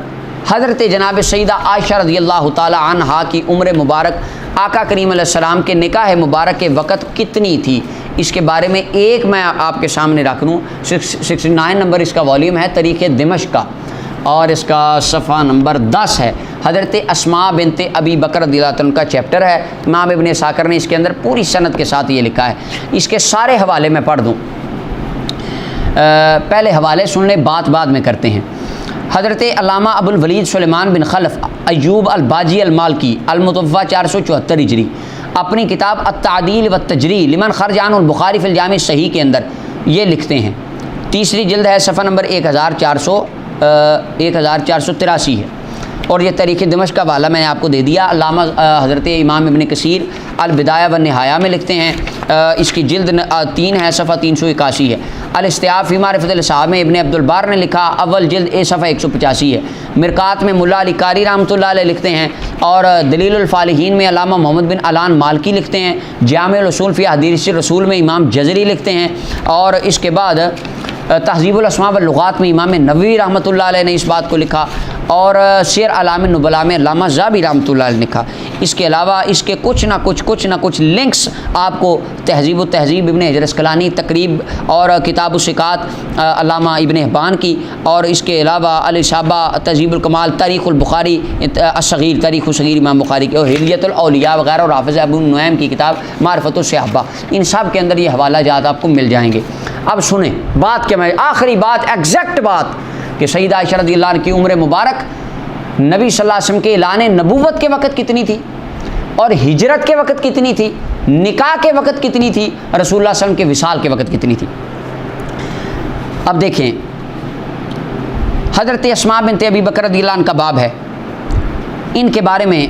حضرت جناب سیدہ عائشہ رضی اللہ تعالی عنہا کی عمر مبارک آقا کریم علیہ السلام کے نکاح مبارک کے وقت کتنی تھی، اس کے بارے میں ایک میں آپ کے سامنے رکھ لوں۔ 69 نمبر اس کا والیوم ہے تاریخ دمشق کا، اور اس کا صفحہ نمبر 10 ہے۔ حضرت اسماء بنت ابی بکر رضی اللہ عنہ کا چیپٹر ہے، امام ابن اسحاق نے اس کے اندر پوری سند کے ساتھ یہ لکھا ہے۔ اس کے سارے حوالے میں پڑھ دوں، پہلے حوالے سن لیں، بات بعد میں کرتے ہیں۔ حضرت علامہ ابو الولید سلیمان بن خلف ایوب الباجی المالکی المتوفی 474 ہجری اپنی کتاب التعدیل والتجریح لمن خرج عنہ البخاری فی الجامع الصحیح کے اندر یہ لکھتے ہیں، تیسری جلد ہے، صفحہ نمبر 1483 ہے، اور یہ تاریخ دمشق کا حوالہ میں نے آپ کو دے دیا۔ علامہ حضرت امام ابن کثیر البدایہ والنہایہ میں لکھتے ہیں، اس کی جلد 3 ہے، صفحہ 381 ہے۔ الاستیاب فی معرفت الاصحاب میں ابن عبد البر نے لکھا، اول جلد صفحہ 185 ہے۔ مرقات میں ملا علی قاری رحمۃ اللہ علیہ لکھتے ہیں، اور دلیل الفالحین میں علامہ محمد بن علان مالکی لکھتے ہیں، جامع الاصول فی حدیث رسول میں امام جزری لکھتے ہیں، اور اس کے بعد تہذیب الاسماء واللغات میں امام نووی رحمۃ اللہ علیہ نے اس بات کو لکھا، اور سیر اعلام النبلاء میں علامہ ذہبی رحمۃ اللہ علیہ نے لکھا۔ اس کے علاوہ اس کے کچھ نہ کچھ لنکس آپ کو تہذیب و تہذیب ابن حجر اسقلانی تقریب، اور کتاب الثقات علامہ ابن حبان کی، اور اس کے علاوہ الاصابہ تہذیب الکمال، تاریخ البخاری الصغیر، تاریخ الصغیر امام بخاری کی، اور ہلیۃ الاولیاء وغیرہ، اور حافظ ابو نعیم کی کتاب معرفت الصحابہ، ان سب کے اندر یہ حوالہ جات آپ کو مل جائیں گے۔ اب سنیں بات کے میں آخری بات، ایگزیکٹ بات، کہ سیدہ عائشہ رضی اللہ عنہ کی عمر مبارک نبی صلی اللہ علیہ وسلم کے اعلان نبوت کے وقت کتنی تھی، اور ہجرت کے وقت کتنی تھی، نکاح کے وقت کتنی تھی، رسول اللہ صلی اللہ علیہ وسلم کے وصال کے وقت کتنی تھی۔ اب دیکھیں، حضرت اسماء بنت ابی بکر رضی اللہ عنہ کا باب ہے، ان کے بارے میں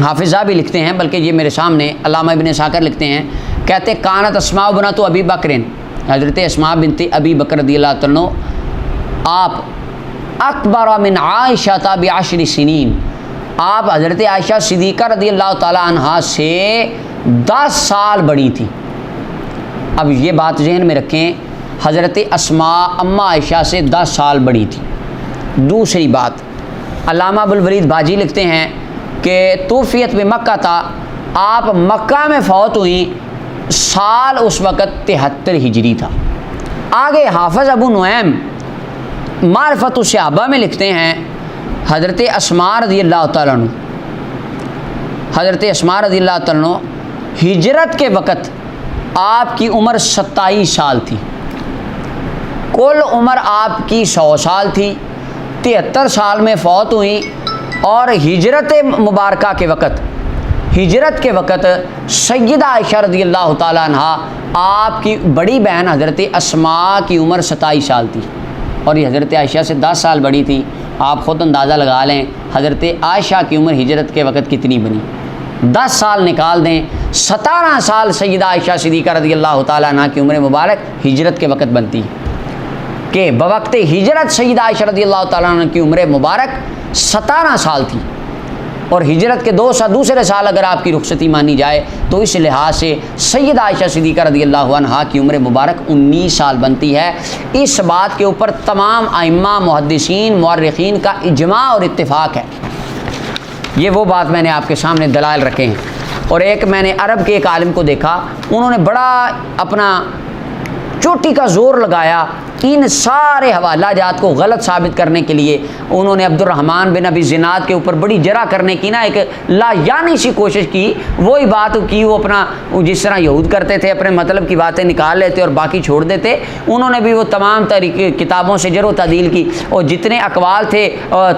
حافظہ بھی لکھتے ہیں، بلکہ یہ میرے سامنے علامہ ابن اسحاق لکھتے ہیں، کہتے کانت اسماء بنت ابی بکر، حضرت اسماء بنت ابی بکر رضی اللہ عنہ آپ اکبر من عائشہ ب10 سنین، آپ حضرت عائشہ صدیقہ رضی اللہ تعالی عنہا سے 10 سال بڑی تھی۔ اب یہ بات ذہن میں رکھیں، حضرت اسماء اماں عائشہ سے 10 سال بڑی تھی۔ دوسری بات، علامہ ابوالولید باجی لکھتے ہیں کہ توفیت بمکہ تھا، آپ مکہ میں فوت ہوئیں، سال اس وقت 73 ہجری تھا، آگے حافظ ابو نعیم معرفت الصحابہ میں لکھتے ہیں حضرت اسماء رضی اللہ تعالیٰ عنہ، حضرت اسماء رضی اللہ تعالیٰ عنہ ہجرت کے وقت آپ کی عمر 27 سال تھی، کل عمر آپ کی 100 سال تھی، 73 سال میں فوت ہوئی، اور ہجرت مبارکہ کے وقت، ہجرت کے وقت سیدہ عائشہ رضی اللہ تعالیٰ عنہ آپ کی بڑی بہن حضرت اسماء کی عمر 27 سال تھی، اور یہ حضرت عائشہ سے 10 سال بڑی تھی۔ آپ خود اندازہ لگا لیں حضرت عائشہ کی عمر ہجرت کے وقت کتنی بنی، 10 سال نکال دیں، 17 سال سیدہ عائشہ صدیقہ رضی اللہ تعالیٰ عنہ کی عمر مبارک ہجرت کے وقت بنتی کہ بوقت ہجرت سیدہ عائشہ رضی اللہ تعالیٰ عنہ کی عمر مبارک 17 سال تھی، اور ہجرت کے دوسرے سال اگر آپ کی رخصتی مانی جائے تو اس لحاظ سے سیدہ عائشہ صدیقہ رضی اللہ عنہا کی عمر مبارک 19 سال بنتی ہے۔ اس بات کے اوپر تمام ائمہ، محدثین، مورخین کا اجماع اور اتفاق ہے۔ یہ وہ بات میں نے آپ کے سامنے دلائل رکھے ہیں۔ اور ایک میں نے عرب کے ایک عالم کو دیکھا، انہوں نے بڑا اپنا چوٹی کا زور لگایا ان سارے حوالہ جات کو غلط ثابت کرنے کے لیے، انہوں نے عبد الرحمن بن ابی زناد کے اوپر بڑی جرح کرنے کی نا ایک لا یعنی سی کوشش کی، وہی بات کی وہ اپنا جس طرح یہود کرتے تھے، اپنے مطلب کی باتیں نکال لیتے اور باقی چھوڑ دیتے، انہوں نے بھی وہ تمام طریقے کتابوں سے جرح و تعدیل کی، اور جتنے اقوال تھے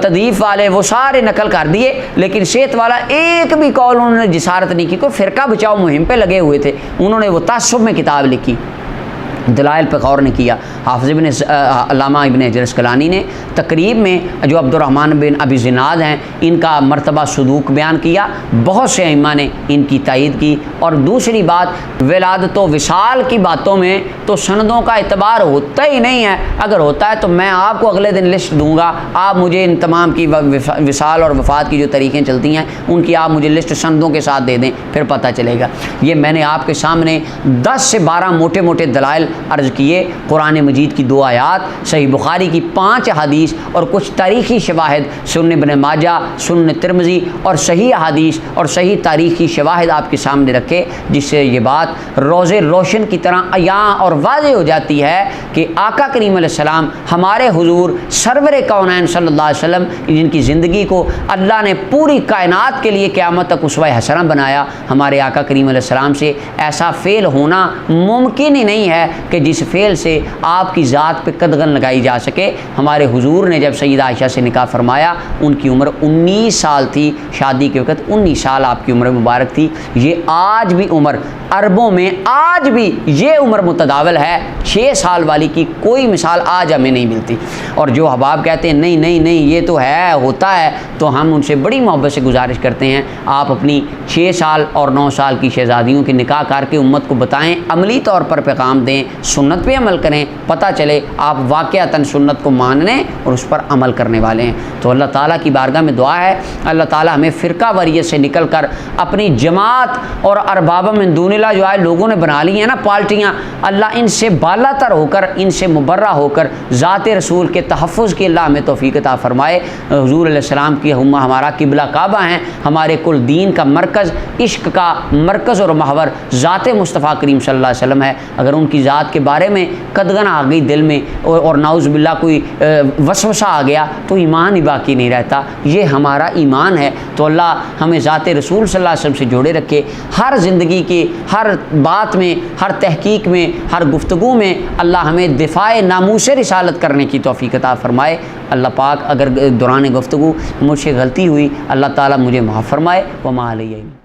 تضعیف والے وہ سارے نقل کر دیے، لیکن صحت والا ایک بھی قول انہوں نے جسارت نہیں کی۔ کوئی فرقہ بچاؤ مہم پہ لگے ہوئے تھے، انہوں نے وہ تعصب میں کتاب لکھی، دلائل پہ غور نہیں کیا۔ حافظ ابن علامہ ابن حجر اسقلانی نے تقریب میں جو عبد الرحمن بن ابی زناد ہیں ان کا مرتبہ صدوق بیان کیا، بہت سے ائمہ نے ان کی تائید کی۔ اور دوسری بات، ولادت و وصال کی باتوں میں تو سندوں کا اعتبار ہوتا ہی نہیں ہے، اگر ہوتا ہے تو میں آپ کو اگلے دن لسٹ دوں گا، آپ مجھے ان تمام کی وصال اور وفات کی جو طریقیں چلتی ہیں ان کی آپ مجھے لسٹ سندوں کے ساتھ دے دیں، پھر پتہ چلے گا۔ یہ میں نے آپ کے سامنے 10 سے 12 موٹے موٹے دلائل عرض کیے، قرآن مجید کی 2 آیات، صحیح بخاری کی 5 حدیث اور کچھ تاریخی شواہد، سنن ابن ماجہ، سنن ترمذی اور صحیح حدیث اور صحیح تاریخی شواہد آپ کے سامنے رکھے، جس سے یہ بات روز روشن کی طرح عیاں اور واضح ہو جاتی ہے کہ آقا کریم علیہ السلام ہمارے حضور سرور کونین صلی اللہ علیہ وسلم، جن کی زندگی کو اللہ نے پوری کائنات کے لیے قیامت تک اسوہ حسنہ بنایا، ہمارے آقا کریم علیہ السلام سے ایسا فعل ہونا ممکن ہی نہیں ہے کہ جس فعل سے آپ کی ذات پہ قدغن لگائی جا سکے۔ ہمارے حضور نے جب سیدہ عائشہ سے نکاح فرمایا ان کی عمر 19 سال تھی، شادی کے وقت 19 سال آپ کی عمر مبارک تھی۔ یہ آج بھی عمر عربوں میں آج بھی یہ عمر متداول ہے، 6 سال والی کی کوئی مثال آج ہمیں نہیں ملتی۔ اور جو احباب کہتے ہیں نہیں نہیں نہیں یہ تو ہے ہوتا ہے، تو ہم ان سے بڑی محبت سے گزارش کرتے ہیں آپ اپنی 6 سال اور 9 سال کی شہزادیوں کے نکاح کر کے امت کو بتائیں، عملی طور پر پیغام دیں، سنت پہ عمل کریں، پتہ چلے آپ واقعتاً سنت کو ماننے اور اس پر عمل کرنے والے ہیں۔ تو اللہ تعالیٰ کی بارگاہ میں دعا ہے اللہ تعالیٰ ہمیں فرقہ واریت سے نکل کر اپنی جماعت اور ارباب من دون اللہ جو آئے لوگوں نے بنا لی ہیں نا پارٹیاں، اللہ ان سے بالا تر ہو کر، ان سے مبرہ ہو کر ذات رسول کے تحفظ کی اللہ ہمیں توفیق عطا فرمائے۔ حضور علیہ السلام کی ہمارا قبلہ کعبہ ہیں، ہمارے کل دین کا مرکز، عشق کا مرکز اور محور ذات مصطفیٰ کریم صلی اللہ علیہ وسلم ہے۔ اگر ان کی ذات کے بارے میں قدغن آ گئی دل میں اور نعوذ باللہ کوئی وسوسہ آ گیا تو ایمان ہی باقی نہیں رہتا۔ یہ ہمارا ایمان ہے، تو اللہ ہمیں ذات رسول صلی اللہ علیہ وسلم سے جوڑے رکھے، ہر زندگی کے ہر بات میں، ہر تحقیق میں، ہر گفتگو میں اللہ ہمیں دفاع ناموس رسالت کرنے کی توفیق عطا فرمائے۔ اللہ پاک اگر دوران گفتگو مجھ سے غلطی ہوئی اللہ تعالیٰ مجھے معاف فرمائے۔ وما علیہ